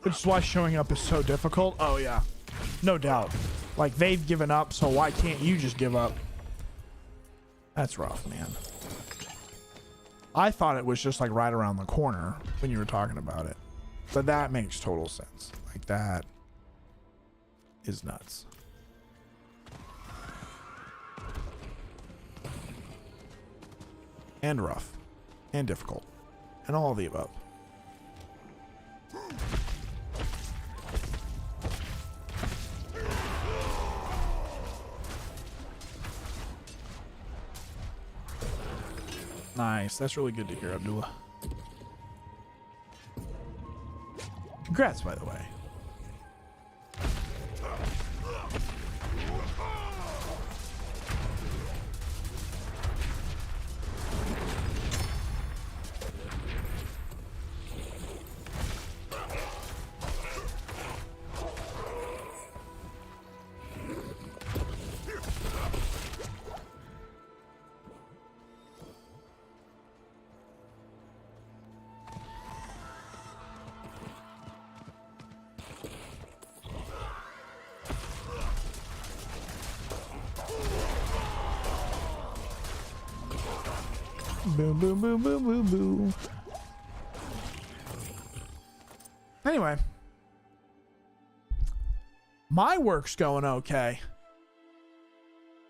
Which is why showing up is so difficult. Oh yeah, no doubt. Like they've given up, so why can't you just give up? That's rough, man. I thought it was just like right around the corner when you were talking about it, but that makes total sense. Like that is nuts. And rough and difficult and all of the above. Nice. That's really good to hear, Abdullah. Congrats, by the way. Boom, boom, boom, boom, boom, boom. Anyway, my work's going okay.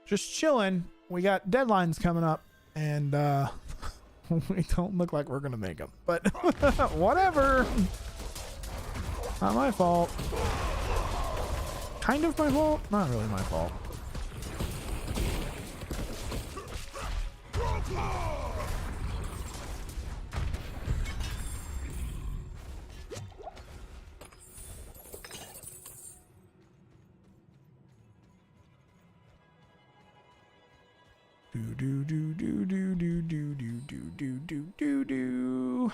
Just chilling. We got deadlines coming up, and we don't look like we're gonna make them. But whatever. Not my fault. Kind of my fault. Not really my fault. Do do do do do do do do do do do do.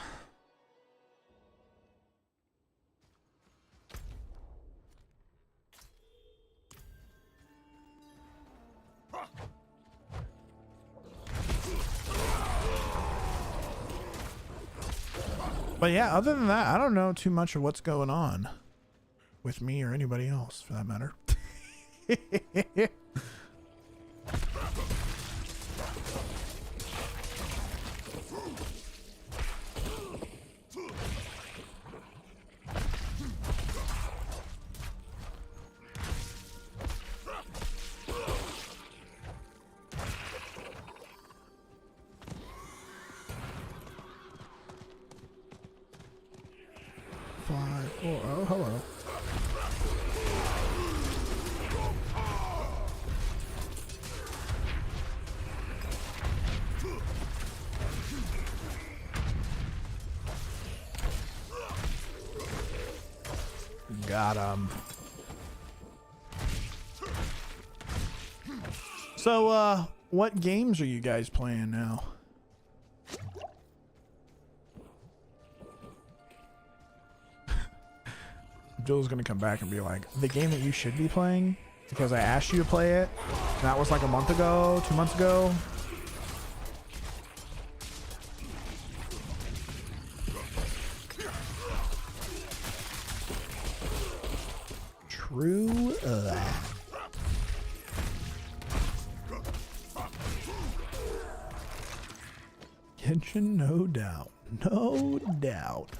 But yeah, other than that, I don't know too much of what's going on with me or anybody else for that matter. Got him. So, what games are you guys playing now? Joel's gonna come back and be like, the game that you should be playing, because I asked you to play it, and that was like a month ago, 2 months ago. True that. Genshin, no doubt. No doubt.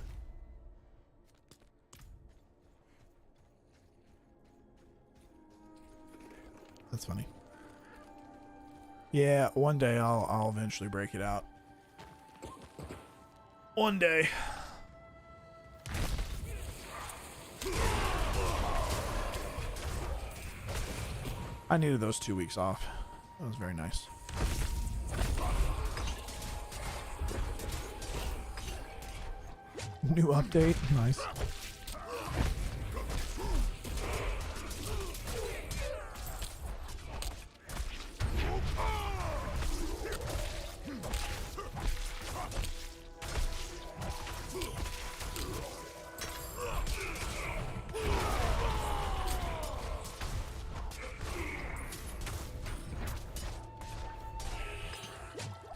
That's funny. Yeah, one day I'll eventually break it out. One day. I needed those 2 weeks off. That was very nice. New update. Nice.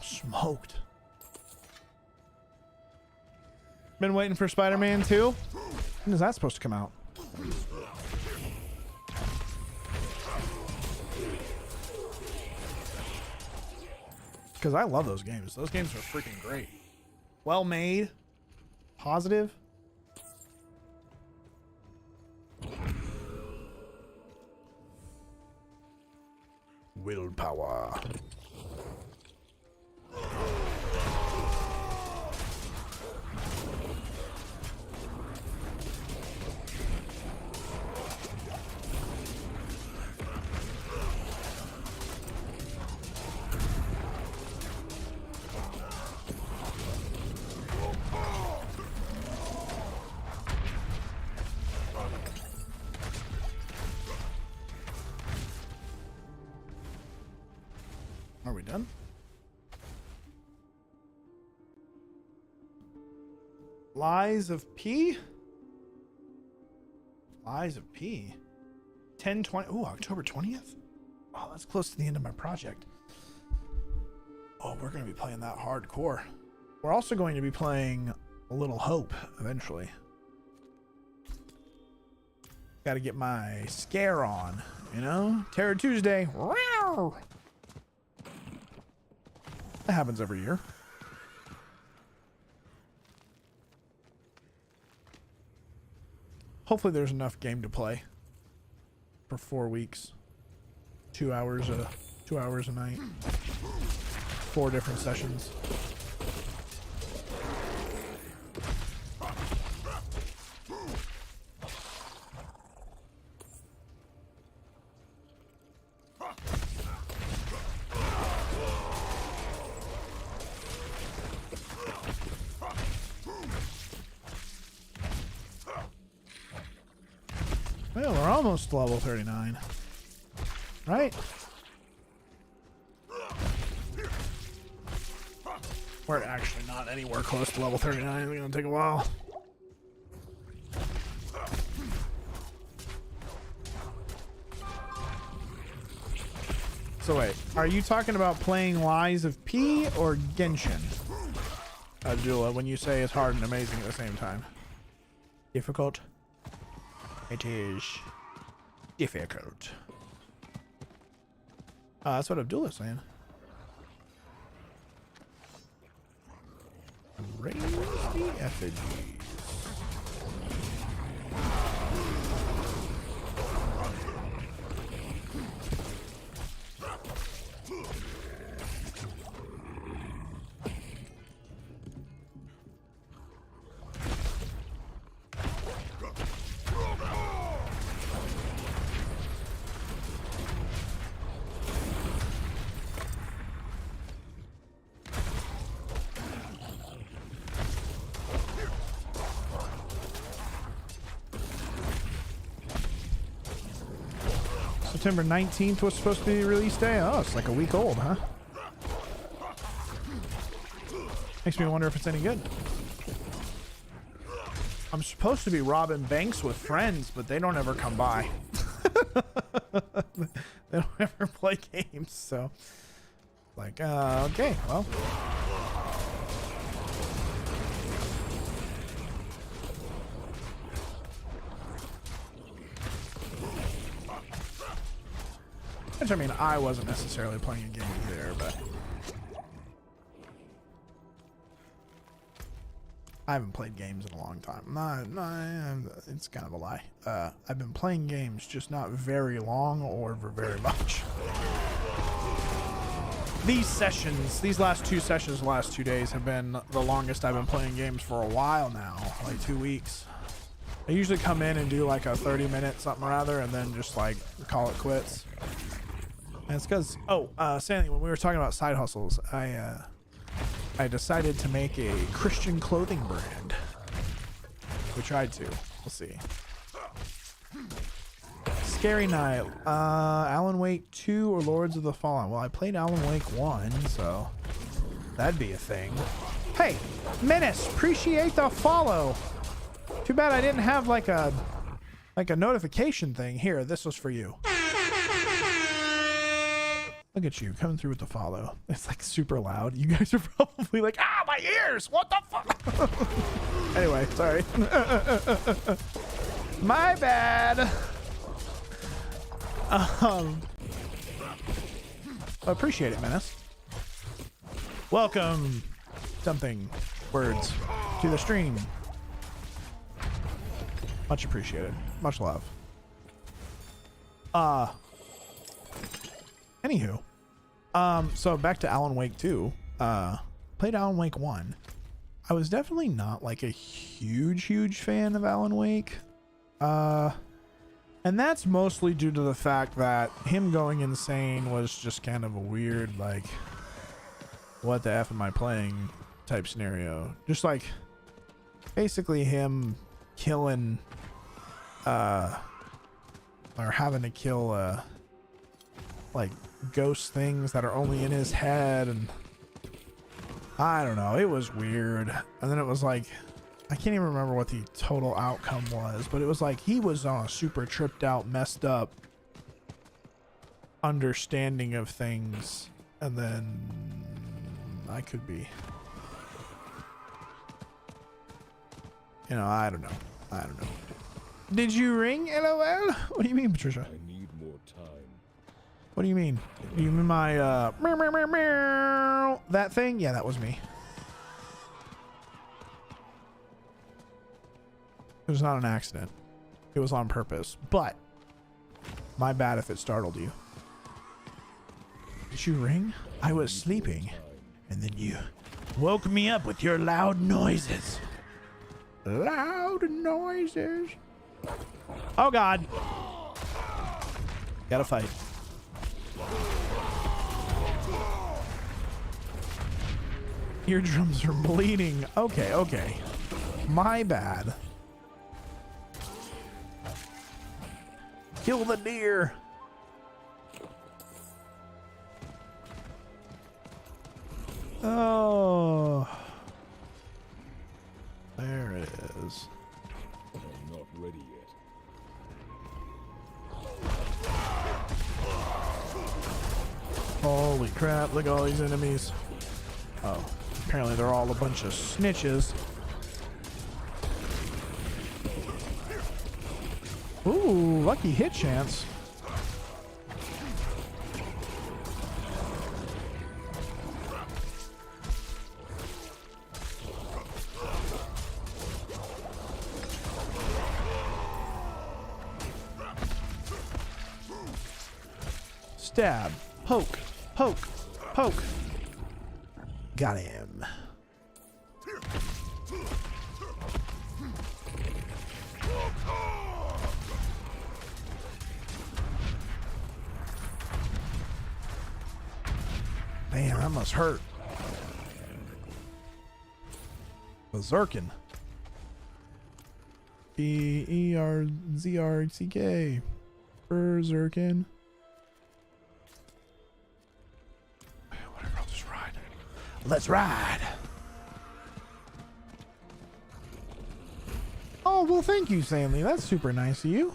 Smoked. Been waiting for Spider-Man 2. When is that supposed to come out? Because I love those games. Those games are freaking great. Well made. Positive. Willpower. Are we done? Lies of P? Lies of P? 10/20. Ooh, October 20th? Oh, that's close to the end of my project. Oh, we're going to be playing that hardcore. We're also going to be playing A Little Hope eventually. Got to get my scare on, you know? Terror Tuesday. That happens every year. Hopefully there's enough game to play for 4 weeks. 2 hours a night. 4 different sessions. Well, we're almost level 39. Right? We're actually not anywhere close to level 39. It's gonna take a while. So wait, are you talking about playing Lies of P or Genshin? Jula, when you say it's hard and amazing at the same time. Difficult? It is difficult. That's what Abdullah's saying. Raise the effigies. September 19th was supposed to be release day. Oh, it's like a week old, huh? Makes me wonder if it's any good. I'm supposed to be robbing banks with friends, but they don't ever come by. They don't ever play games, so like, okay, well. Which, I mean, I wasn't necessarily playing a game either, but I haven't played games in a long time. No, it's kind of a lie. I've been playing games, just not very long or for very much. These last two sessions, the last 2 days have been the longest I've been playing games for a while now, like 2 weeks. I usually come in and do like a 30-minute something or other and then just like call it quits. And it's because, Stanley, when we were talking about side hustles, I decided to make a Christian clothing brand. We tried to. We'll see. Scary Night. Alan Wake 2 or Lords of the Fallen? Well, I played Alan Wake 1, so that'd be a thing. Hey, Menace, appreciate the follow. Too bad I didn't have like a notification thing. Here, this was for you. Look at you coming through with the follow. It's like super loud. You guys are probably like, ah, my ears! What the fuck? Anyway, sorry. My bad. Appreciate it, Menace. Welcome, something words to the stream. Much appreciated. Much love. Anywho, so back to Alan Wake 2. Played Alan Wake 1. I was definitely not like a huge fan of Alan Wake. And that's mostly due to the fact that him going insane was just kind of a weird, like, what the F am I playing type scenario. Just like basically him killing, or having to kill, like ghost things that are only in his head, and I don't know, it was weird. And then it was like, I can't even remember what the total outcome was, but it was like he was on a super tripped out, messed up understanding of things, and then I could be, you know, I don't know. Did you ring, LOL? What do you mean, Patricia? I need more time. What do you mean? Do you mean my meow, meow, meow, meow, that thing? Yeah, that was me. It was not an accident. It was on purpose. But my bad if it startled you. Did you ring? I was sleeping, and then you woke me up with your loud noises. Loud noises. Oh God. Gotta fight. Eardrums are bleeding. Okay. My bad. Kill the deer. Oh. There it is. I'm not ready yet. Holy crap, look at all these enemies. Oh, apparently they're all a bunch of snitches. Ooh, lucky hit chance. Stab. Poke. Poke. Poke. Got him. Man, that must hurt. Berserkin. Berserk. Let's ride. Oh, well, thank you, Stanley. That's super nice of you.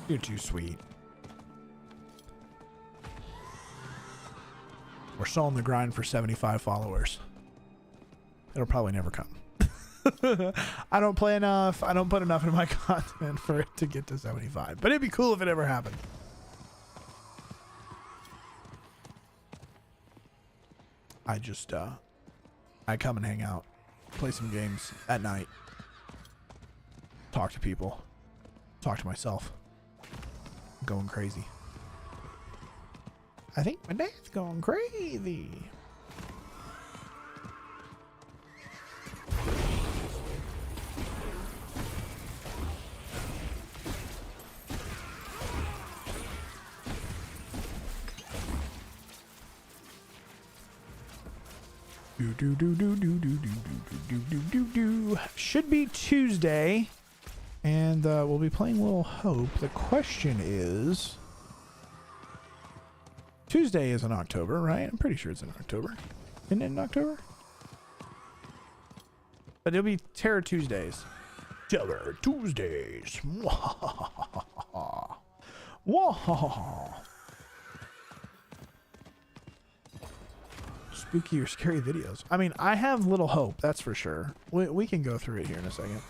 You're too sweet. We're still on the grind for 75 followers. It'll probably never come. I don't play enough. I don't put enough in my content for it to get to 75. But it'd be cool if it ever happened. I just, I come and hang out, play some games at night, talk to people, talk to myself. I'm going crazy. I think my dad's going crazy. Should be Tuesday, and we'll be playing Little Hope. The question is, Tuesday is in October, right? I'm pretty sure it's in October. Isn't it in October? But it'll be Terror Tuesdays. Terror Tuesdays. Whoa. Spooky or scary videos. I mean, I have Little Hope, that's for sure. We can go through it here in a second.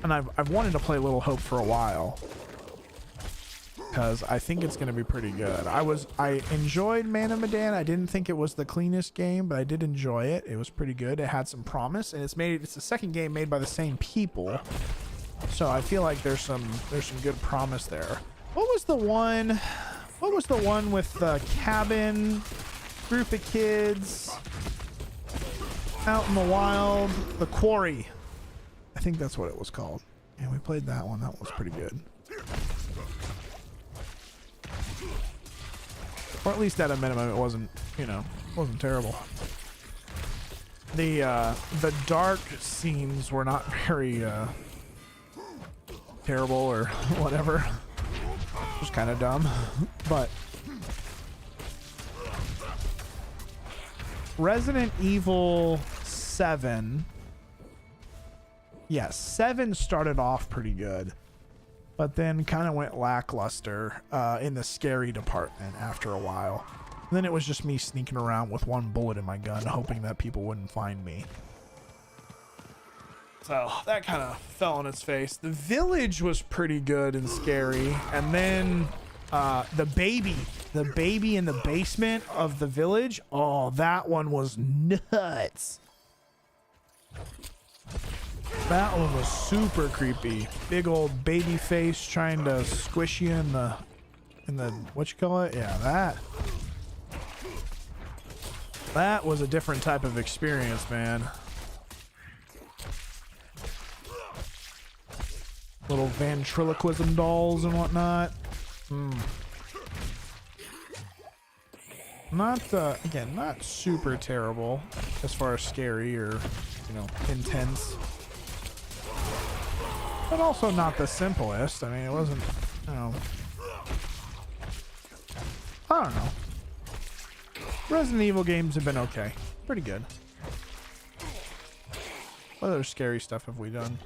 And I've wanted to play Little Hope for a while, because I think it's going to be pretty good. I enjoyed Man of Medan. I didn't think it was the cleanest game, but I did enjoy it. It was pretty good. It had some promise, and it's the second game made by the same people. So I feel like there's some good promise there. What was the one with the cabin, group of kids out in the wild? The Quarry. I think that's what it was called. And we played that one. That was pretty good. Or at least at a minimum, it wasn't terrible. The dark scenes were not very terrible or whatever. It was kind of dumb, but Resident Evil 7. Yeah, 7 started off pretty good, but then kind of went lackluster in the scary department after a while. And then it was just me sneaking around with one bullet in my gun, hoping that people wouldn't find me. So that kind of fell on its face. The Village was pretty good and scary. And then the baby in the basement of the Village. Oh, that one was nuts. That one was super creepy. Big old baby face trying to squish you in the what you call it? Yeah, that was a different type of experience, man. Little ventriloquism dolls and whatnot. Again, not super terrible as far as scary or, intense. But also not the simplest. I mean, it wasn't, I don't know. Resident Evil games have been okay. Pretty good. What other scary stuff have we done?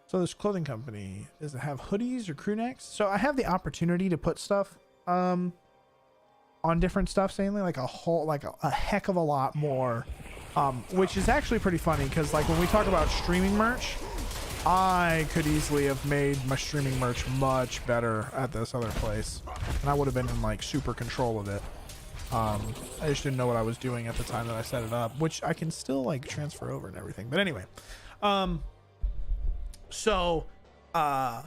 So this clothing company, does it have hoodies or crew necks? So I have the opportunity to put stuff on different stuff, saying like a heck of a lot more, which is actually pretty funny, because like when we talk about streaming merch, I could easily have made my streaming merch much better at this other place, and I would have been in like super control of it. I just didn't know what I was doing at the time that I set it up, which I can still like transfer over and everything. But anyway, so I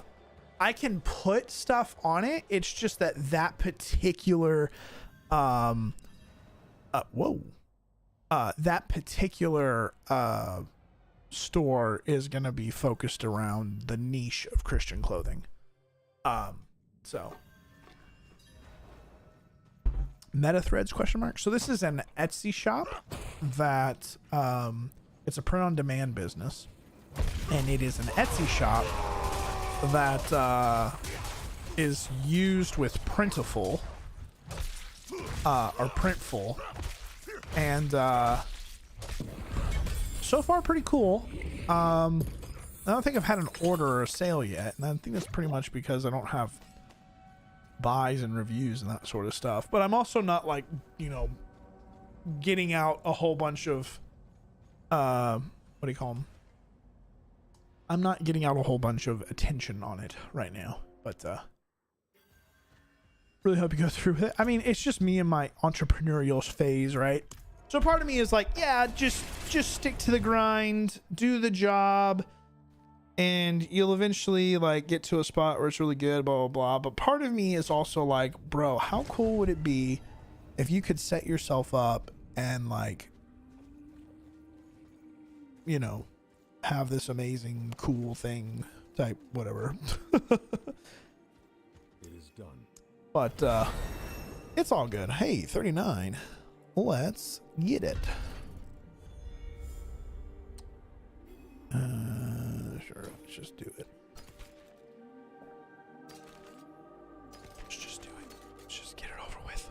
can put stuff on it. It's just that particular that particular store is gonna be focused around the niche of Christian clothing. So Meta Threads question mark. So this is an Etsy shop that it's a print on demand business, and it is an Etsy shop that is used with Printful or Printful, and so far pretty cool. I don't think I've had an order or a sale yet, and I think that's pretty much because I don't have buys and reviews and that sort of stuff. But I'm also not like, you know, getting out a whole bunch of what do you call them? I'm not getting out a whole bunch of attention on it right now, but really hope you go through with it. I mean, it's just me in my entrepreneurial phase, right? So part of me is like, yeah, just stick to the grind, do the job, and you'll eventually like get to a spot where it's really good, blah, blah, blah. But part of me is also like, bro, how cool would it be if you could set yourself up and like, you know, have this amazing, cool thing type, whatever. It is done. But it's all good. Hey, 39. Let's get it. Sure, let's just do it. Let's just do it. Let's just get it over with.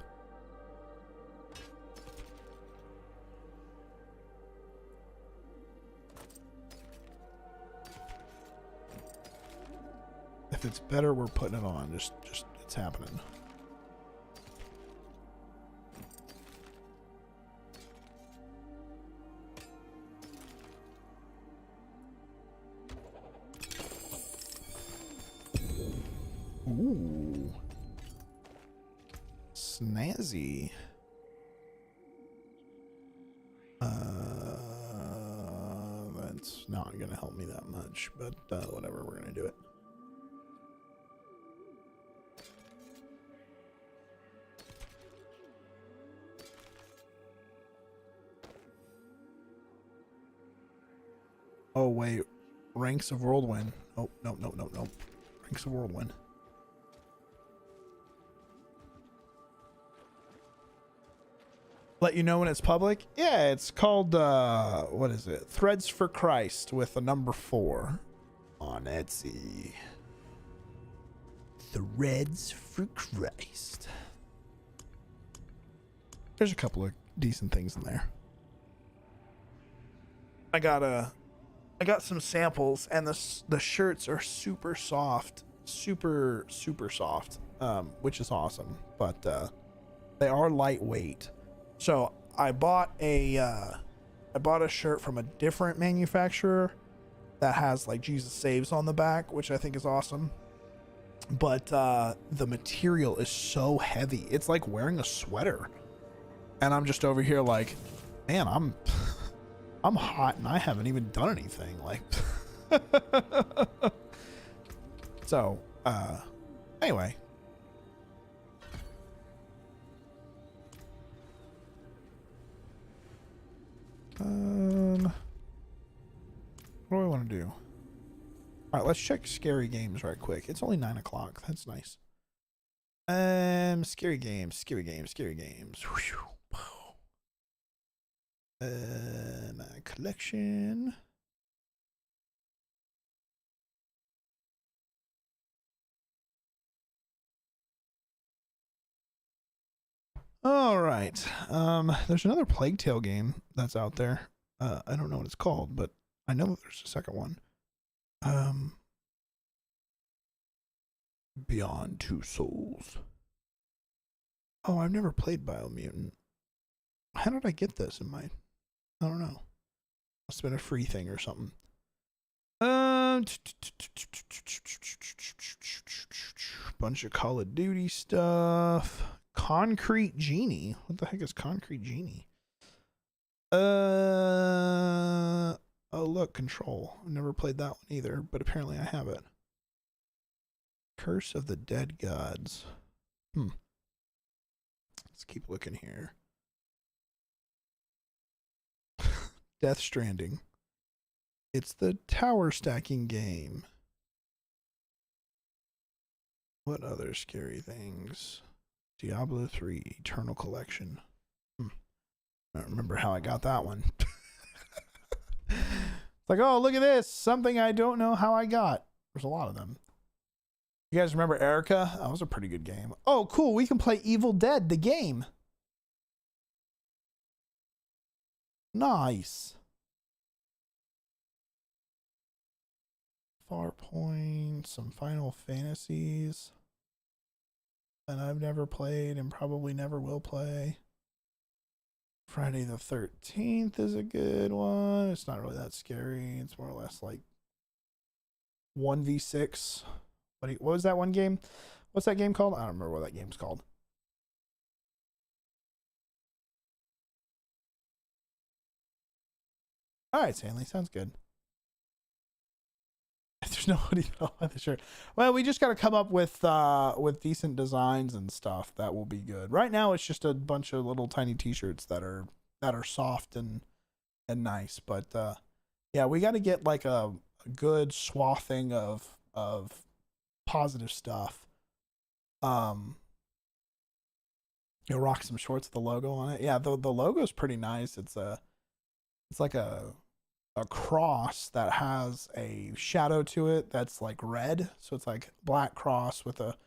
If it's better, we're putting it on. Just it's happening. Ooh. Snazzy. That's not gonna help me that much, but whatever, we're gonna do it. Oh wait, Ranks of Whirlwind. Oh no. Ranks of Whirlwind. Let you know when it's public? Yeah, it's called what is it? Threads for Christ with a number 4 on Etsy. Threads for Christ. There's a couple of decent things in there. I got some samples, and the shirts are super soft, super soft, which is awesome. But they are lightweight. So I bought a shirt from a different manufacturer that has like Jesus Saves on the back, which I think is awesome. But the material is so heavy, it's like wearing a sweater, and I'm just over here like, man, I'm hot and I haven't even done anything. Like, so anyway. What do I want to do? All right, let's check scary games right quick. It's only 9 o'clock. That's nice. Scary games. Whew. My collection. All right. There's another Plague Tale game that's out there. I don't know what it's called, but I know that there's a second one. Beyond Two Souls. Oh, I've never played Biomutant. How did I get this in my... I don't know. Must have been a free thing or something. Bunch of Call of Duty stuff. Concrete Genie. What the heck is Concrete Genie? Oh look, Control. I've never played that one either, but apparently I have it. Curse of the Dead Gods. Let's keep looking here. Death Stranding. It's the tower stacking game. What other scary things? Diablo 3 Eternal Collection. I don't remember how I got that one. It's like, oh, look at this. Something I don't know how I got. There's a lot of them. You guys remember Erica? That was a pretty good game. Oh, cool. We can play Evil Dead, the game. Nice. Farpoint, some Final Fantasies that I've never played and probably never will play. Friday the 13th is a good one. It's not really that scary. It's more or less like 1v6. What was that one game? What's that game called? I don't remember what that game's called. All right, Stanley, sounds good. There's nobody that'll buy the shirt. Well, we just got to come up with decent designs and stuff that will be good. Right now, it's just a bunch of little tiny T-shirts that are soft and nice. But yeah, we got to get like a good swathing of positive stuff. You'll rock some shorts with the logo on it. Yeah, the logo is pretty nice. It's like a cross that has a shadow to it that's like red. So it's like black cross with a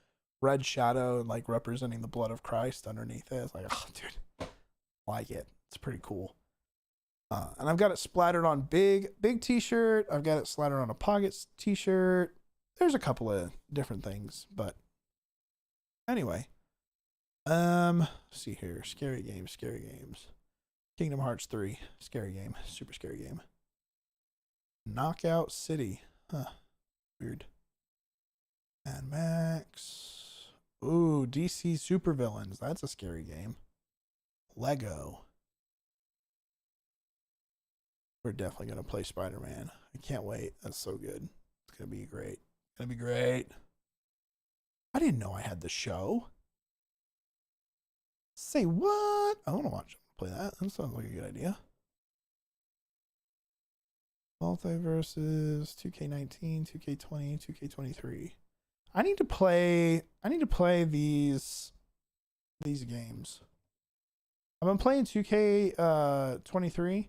red shadow, like representing the blood of Christ underneath it. It's like, oh, dude, like it. It's pretty cool. And I've got it splattered on big t-shirt. I've got it splattered on a Pockets t-shirt. There's a couple of different things, but anyway. Let's see here. Scary games. Kingdom Hearts 3. Scary game. Super scary game. Knockout City. Huh. Weird. Mad Max. Ooh, DC Supervillains. That's a scary game. Lego. We're definitely going to play Spider-Man. I can't wait. That's so good. It's going to be great. It's going to be great. I didn't know I had the show. Say what? I want to watch play that. That sounds like a good idea. Multiverses, 2K19, 2K20, 2K23. I need to play these games. I've been playing 2K23.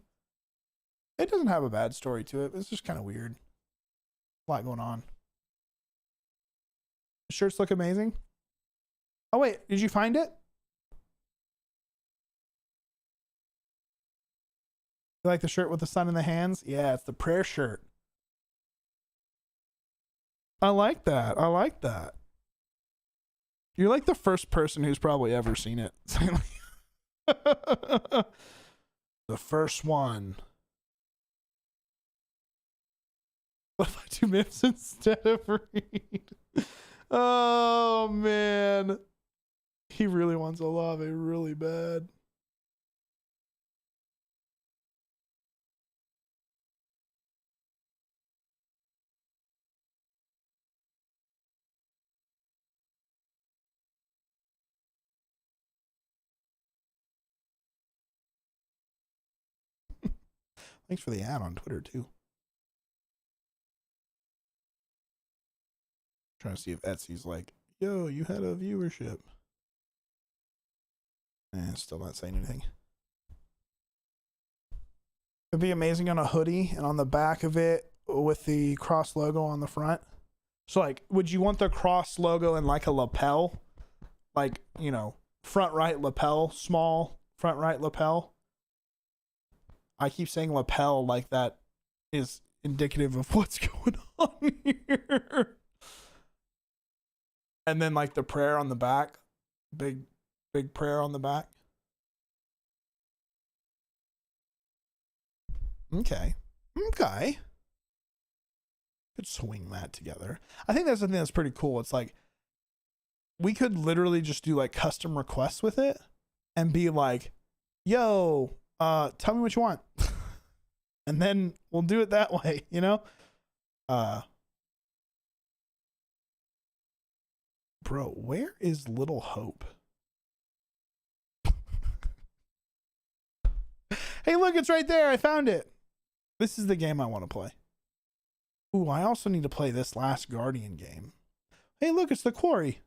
It doesn't have a bad story to it. It's just kind of weird. A lot going on. The shirts look amazing. Oh wait, did you find it? You like the shirt with the sun in the hands? Yeah, it's the prayer shirt. I like that. You're like the first person who's probably ever seen it. The first one. What if I do Mims instead of Reed? Oh, man. He really wants a love really bad. Thanks for the ad on Twitter, too. Trying to see if Etsy's like, yo, you had a viewership. Still not saying anything. It'd be amazing on a hoodie and on the back of it with the cross logo on the front. So, like, would you want the cross logo in like a lapel? Like, you know, front right lapel, small front right lapel. I keep saying lapel like that is indicative of what's going on here. And then like the prayer on the back. Big prayer on the back. Okay. Could swing that together. I think that's something that's pretty cool. It's like we could literally just do like custom requests with it and be like, yo, tell me what you want. And then we'll do it that way, you know? Bro, where is Little Hope? Hey, look, it's right there. I found it. This is the game I want to play. Ooh, I also need to play this Last Guardian game. Hey, look, it's The Quarry.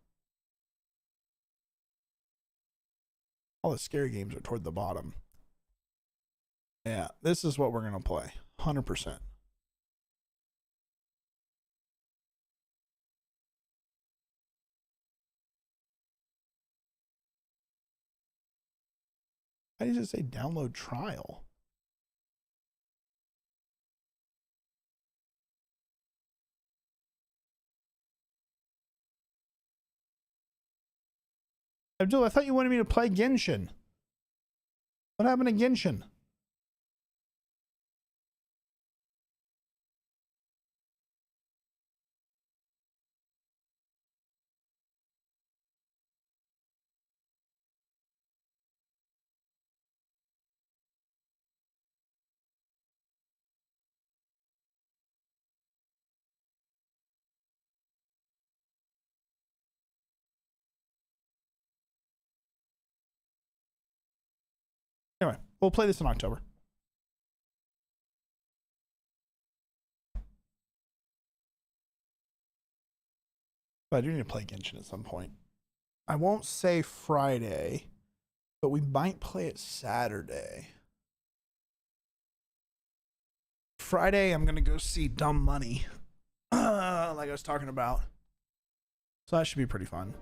All the scary games are toward the bottom. Yeah, this is what we're going to play. 100%. How does it say download trial? Abdul, I thought you wanted me to play Genshin. What happened to Genshin? Anyway, we'll play this in October. But I do need to play Genshin at some point. I won't say Friday, but we might play it Saturday. Friday, I'm going to go see Dumb Money, like I was talking about. So that should be pretty fun.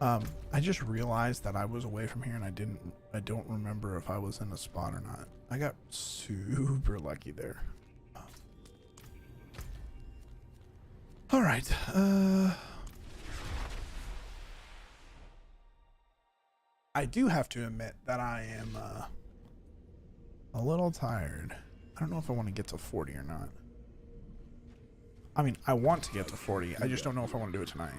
I just realized that I was away from here and I don't remember if I was in a spot or not. I got super lucky there. All right. I do have to admit that I am a little tired. I don't know if I want to get to 40 or not. I mean, I want to get to 40. I just don't know if I want to do it tonight.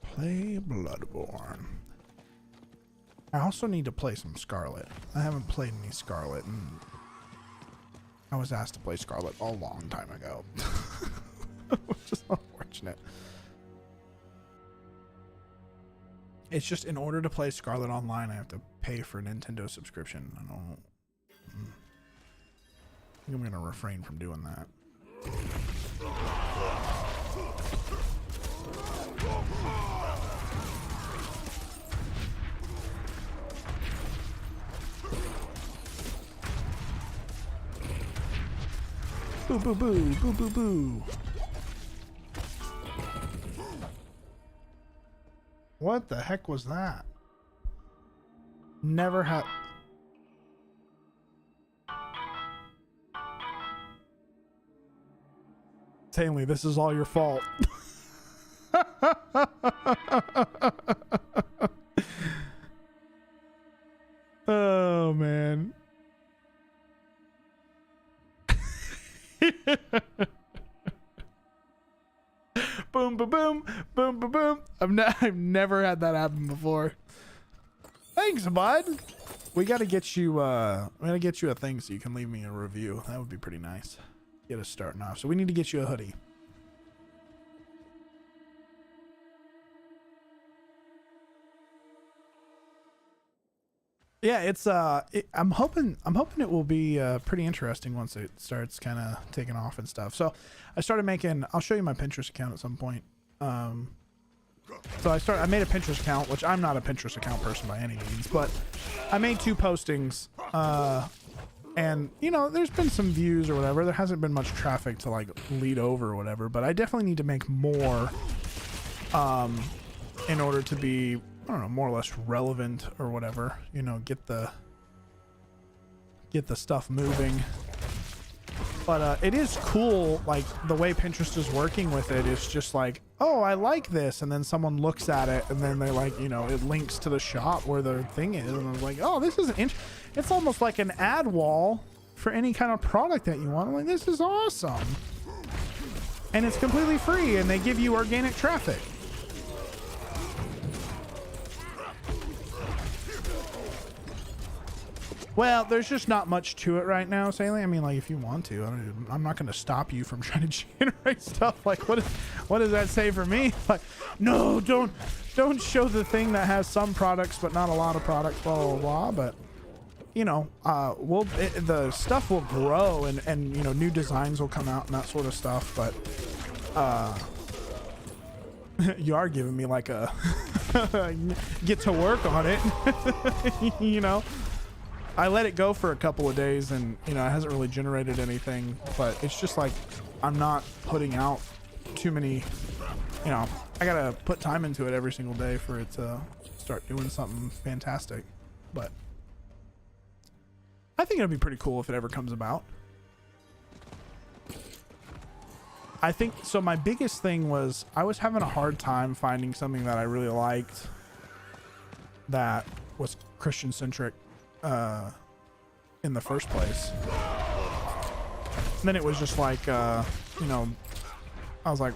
Play Bloodborne. I also need to play some Scarlet. I haven't played any Scarlet, and I was asked to play Scarlet a long time ago. Which is unfortunate. It's just in order to play Scarlet Online, I have to pay for a Nintendo subscription. I think I'm going to refrain from doing that. Boo, boo, boo, boo, boo, boo. What the heck was that? Never had... Tainley, this is all your fault. Oh, man. Boom, boom, boom, boom, boom, boom. I've never had that happen before. Thanks, bud. We gotta get you a thing so you can leave me a review. That would be pretty nice. Get us starting off. So we need to get you a hoodie. Yeah, it's I'm hoping it will be pretty interesting once it starts kind of taking off and stuff. So I started making, I'll show you my Pinterest account at some point. So I made a Pinterest account, which I'm not a Pinterest account person by any means, but I made 2 postings, and you know, there's been some views or whatever. There hasn't been much traffic to like lead over or whatever, but I definitely need to make more in order to be, I don't know, more or less relevant or whatever, you know, get the stuff moving. But it is cool, like the way Pinterest is working with it is just like, oh, I like this, and then someone looks at it and then they like, you know, it links to the shop where the thing is, and I'm like, oh, this is it's almost like an ad wall for any kind of product that you want. I'm like, this is awesome. And it's completely free, and they give you organic traffic. Well, there's just not much to it right now, Saley. I mean, like, if you want to, I'm not going to stop you from trying to generate stuff. Like, what what does that say for me? Like, no, don't show the thing that has some products but not a lot of products, blah blah blah. But you know, the stuff will grow, and you know, new designs will come out and that sort of stuff. But you are giving me like a get to work on it. You know, I let it go for a couple of days, and you know, it hasn't really generated anything. But it's just like I'm not putting out too many. You know, I gotta put time into it every single day for it to start doing something fantastic. But I think it'd be pretty cool if it ever comes about. I think so. My biggest thing was I was having a hard time finding something that I really liked that was Christian centric in the first place. And then it was just like, you know, I was like,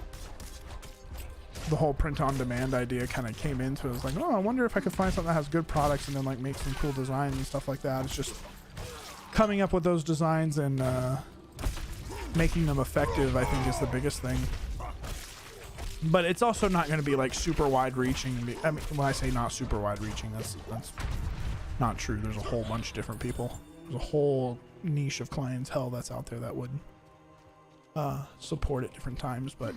the whole print on demand idea kind of came into it. I was like, oh, I wonder if I could find something that has good products and then like make some cool designs and stuff like that. It's just coming up with those designs and making them effective, I think, is the biggest thing. But it's also not going to be like super wide reaching. I mean, when I say not super wide reaching, that's not true. There's a whole bunch of different people. There's a whole niche of clientele that's out there that would support at different times. But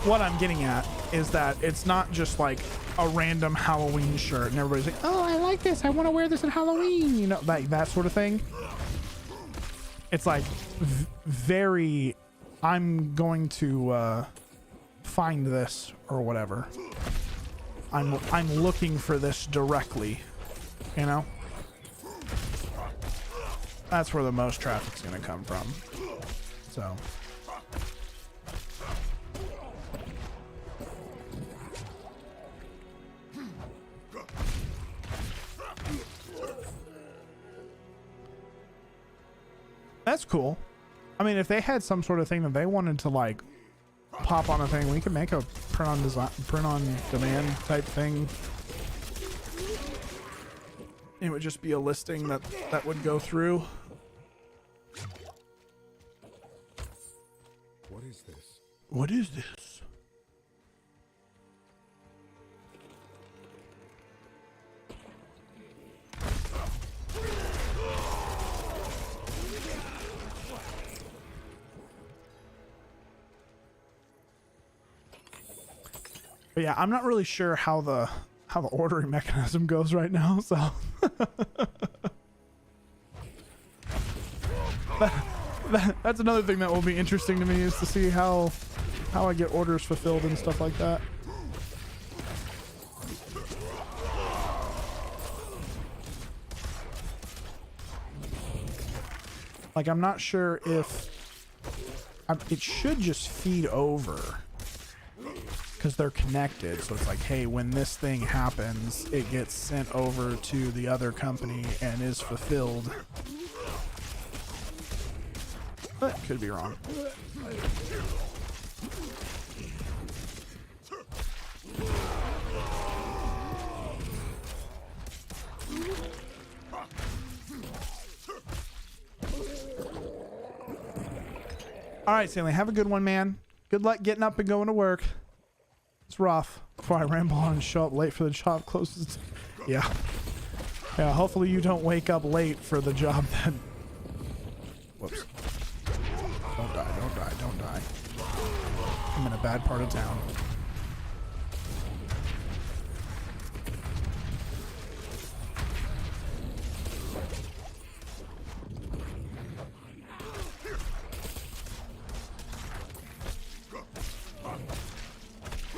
what I'm getting at is that it's not just like a random Halloween shirt and everybody's like, oh, I like this, I want to wear this at Halloween, you know, like that sort of thing. It's like very, I'm going to find this or whatever. I'm looking for this directly, you know. That's where the most traffic's gonna come from. So that's cool. I mean, if they had some sort of thing that they wanted to like pop on a thing, we could make a print on demand type thing. It would just be a listing that would go through. What is this? What is this? But yeah, I'm not really sure how the ordering mechanism goes right now, so that's another thing that will be interesting to me, is to see how I get orders fulfilled and stuff like that. Like, I'm not sure if it should just feed over, because they're connected. So it's like, hey, when this thing happens, it gets sent over to the other company and is fulfilled. But could be wrong. All right, Stanley, have a good one, man. Good luck getting up and going to work. It's rough before I ramble on and show up late for the job closes. Yeah. Yeah, hopefully you don't wake up late for the job that... Whoops. Don't die, don't die, don't die. I'm in a bad part of town.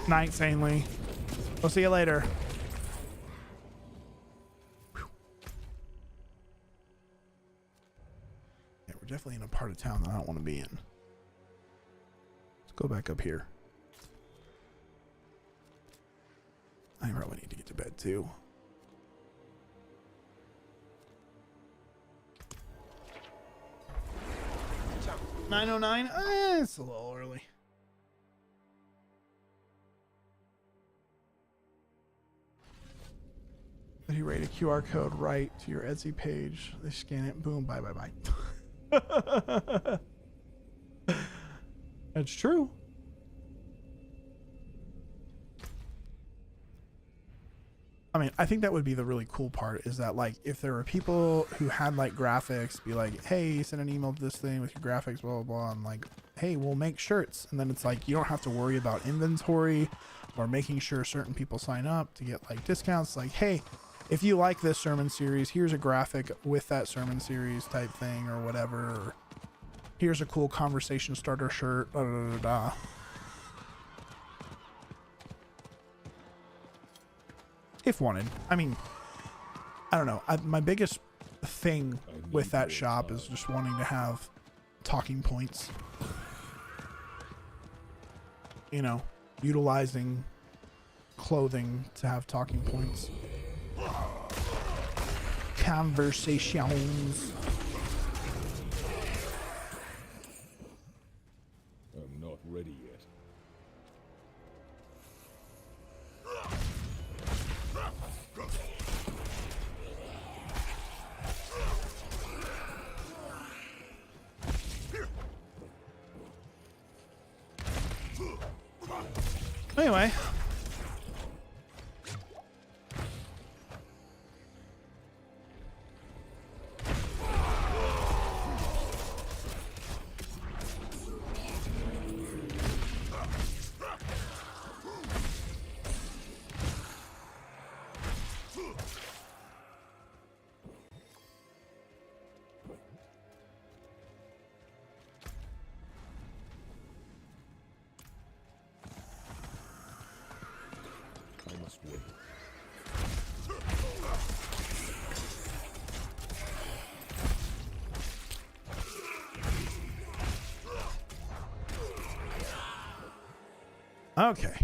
Night, Sanely. We'll see you later. Whew. Yeah, we're definitely in a part of town that I don't want to be in. Let's go back up here. I probably need to get to bed too. What's up? 9:09? It's a little early. You write a QR code right to your Etsy page. They scan it. Boom. Bye, bye, bye. That's true. I mean, I think that would be the really cool part, is that like if there were people who had like graphics, be like, hey, send an email to this thing with your graphics, blah blah blah, and like, hey, we'll make shirts, and then it's like you don't have to worry about inventory or making sure certain people sign up to get like discounts. Like, hey, if you like this sermon series, here's a graphic with that sermon series type thing or whatever. Or, here's a cool conversation starter shirt. Da, da, da, da. If wanted. I mean, I don't know. My biggest thing with that shop is just wanting to have talking points. You know, utilizing clothing to have talking points. Conversations. I'm not ready yet. Anyway. I must wait. Okay.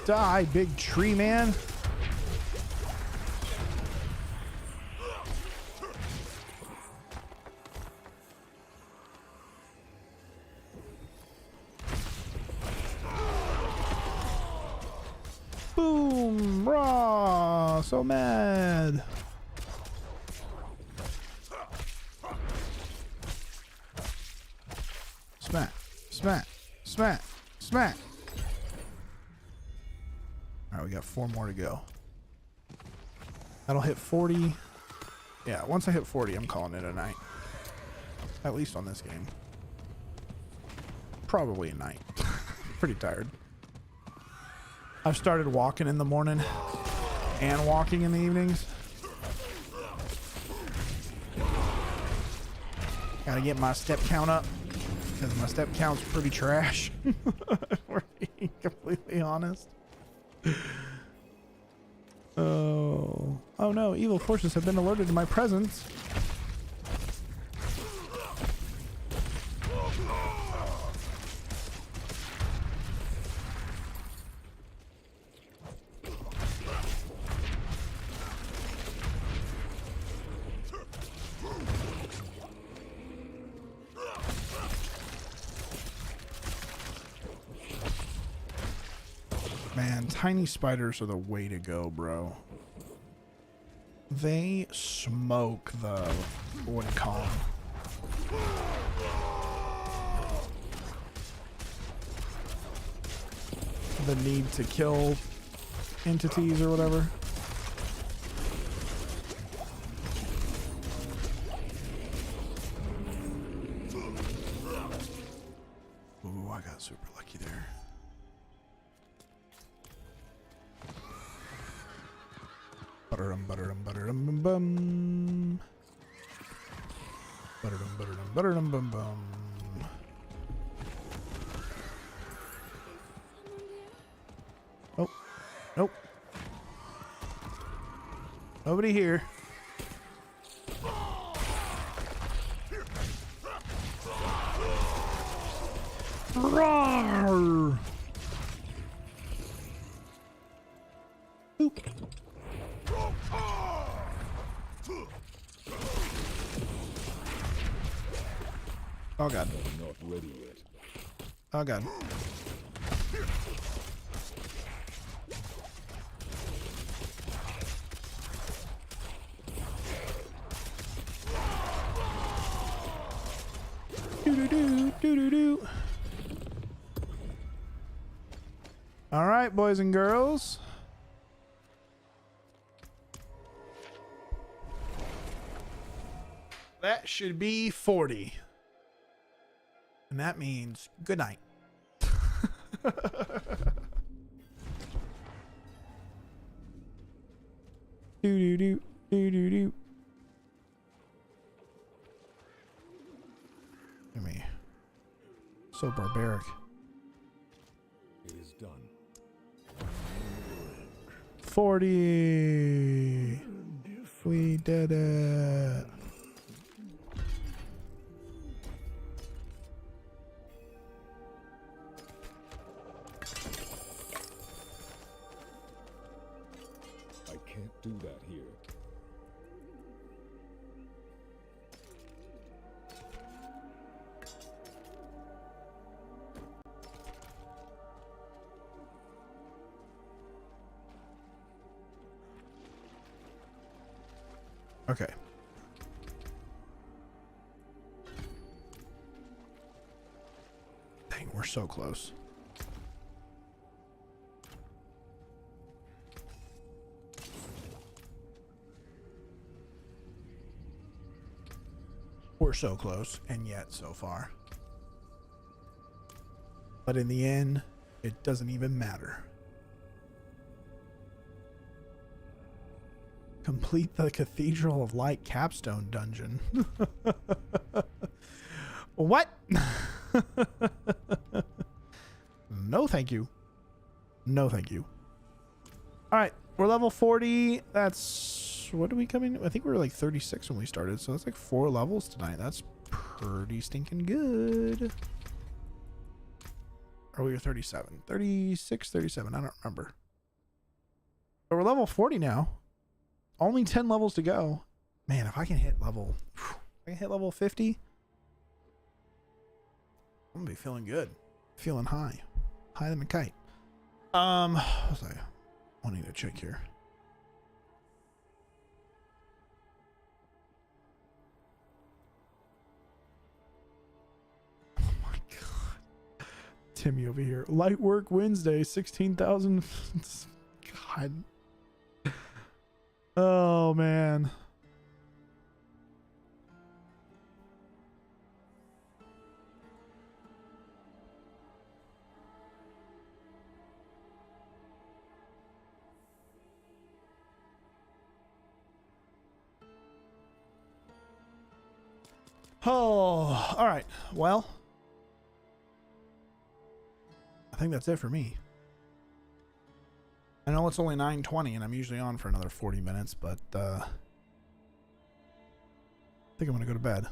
Die, big tree man. Boom! Raw! So mad. Smack! Smack! Smack! Smack! Alright, we got 4 more to go. That'll hit 40. Yeah, once I hit 40, I'm calling it a night. At least on this game. Probably a night. Pretty tired. I've started walking in the morning and walking in the evenings. Gotta get my step count up, because my step count's pretty trash. If we're being completely honest. Oh no, evil forces have been alerted to my presence. Man, tiny spiders are the way to go, bro. They smoke the, what do you call them? The need to kill entities or whatever. Ooh, I got super lucky there. Butterum, butterum, butterum, bum, bum. Butterum, butterum, butterum, bum, bum. Oh, nope. Nobody here. Roar! Oop. Oh god. I'm not ready yet. Oh god. Do. All right, boys and girls. That should be 40. And that means good night. Do. Look at me. So barbaric. It is done. 40. We did it. I can't do that here. Okay. Dang, we're so close. We're so close, and yet so far. But in the end, it doesn't even matter. Complete the Cathedral of Light capstone dungeon. What? No, thank you. No, thank you. All right, we're level 40. That's, what did we come in? I think we were like 36 when we started, so that's like 4 levels tonight. That's pretty stinking good. Or we were 37, 36, 37. I don't remember. But we're level 40 now. Only 10 levels to go. Man, if I can hit level, if I can hit level 50, I'm gonna be feeling good. Feeling high. High than a kite. What was I wanting to check here? Oh my god. Timmy over here. Light work Wednesday, 16,000. God. Oh man. Oh, all right. Well, I think that's it for me. I know it's only 9:20 and I'm usually on for another 40 minutes, but I think I'm going to go to bed.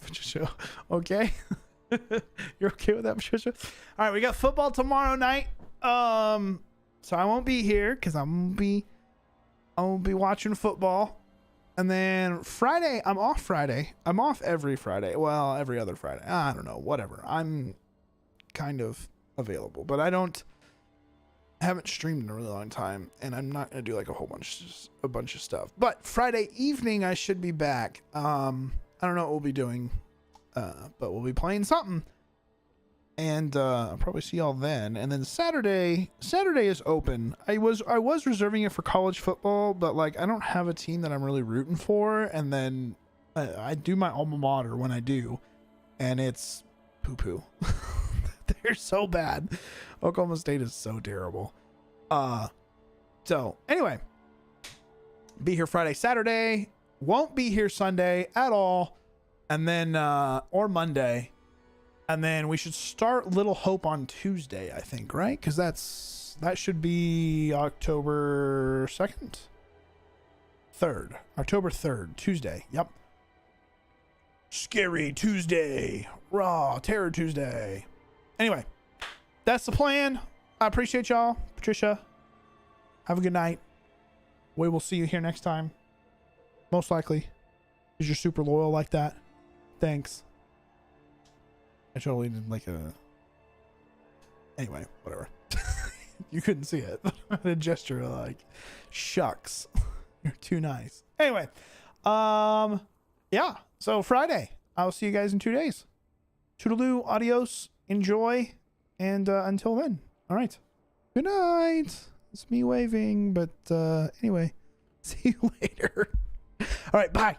Patricia, okay? You're okay with that, Patricia? All right, we got football tomorrow night. So I won't be here because I'm gonna be watching football. And then Friday, I'm off Friday. I'm off every Friday. Well, every other Friday. I don't know, whatever. I'm kind of available, but haven't streamed in a really long time, and I'm not gonna do like a bunch of stuff. But Friday evening I should be back. I don't know what we'll be doing, but we'll be playing something. And I'll probably see y'all then. And then Saturday is open. I was reserving it for college football, but like I don't have a team that I'm really rooting for. And then I do my alma mater when I do, and it's poo poo. They're so bad. Oklahoma State is so terrible. So anyway, be here Friday, Saturday. Won't be here Sunday at all, and then or Monday. And then we should start Little Hope on Tuesday, I think, right? Because that should be October 2nd? 3rd. October 3rd, Tuesday. Yep. Scary Tuesday. Raw Terror Tuesday. Anyway, that's the plan. I appreciate y'all. Patricia, have a good night. We will see you here next time. Most likely. Because you're super loyal like that. Thanks. I totally did like a... Anyway, whatever. You couldn't see it. The gesture like, shucks. You're too nice. Anyway. Yeah. So Friday. I'll see you guys in 2 days. Toodaloo. Adios. Enjoy. And until then. All right. Good night. It's me waving. But anyway. See you later. All right. Bye.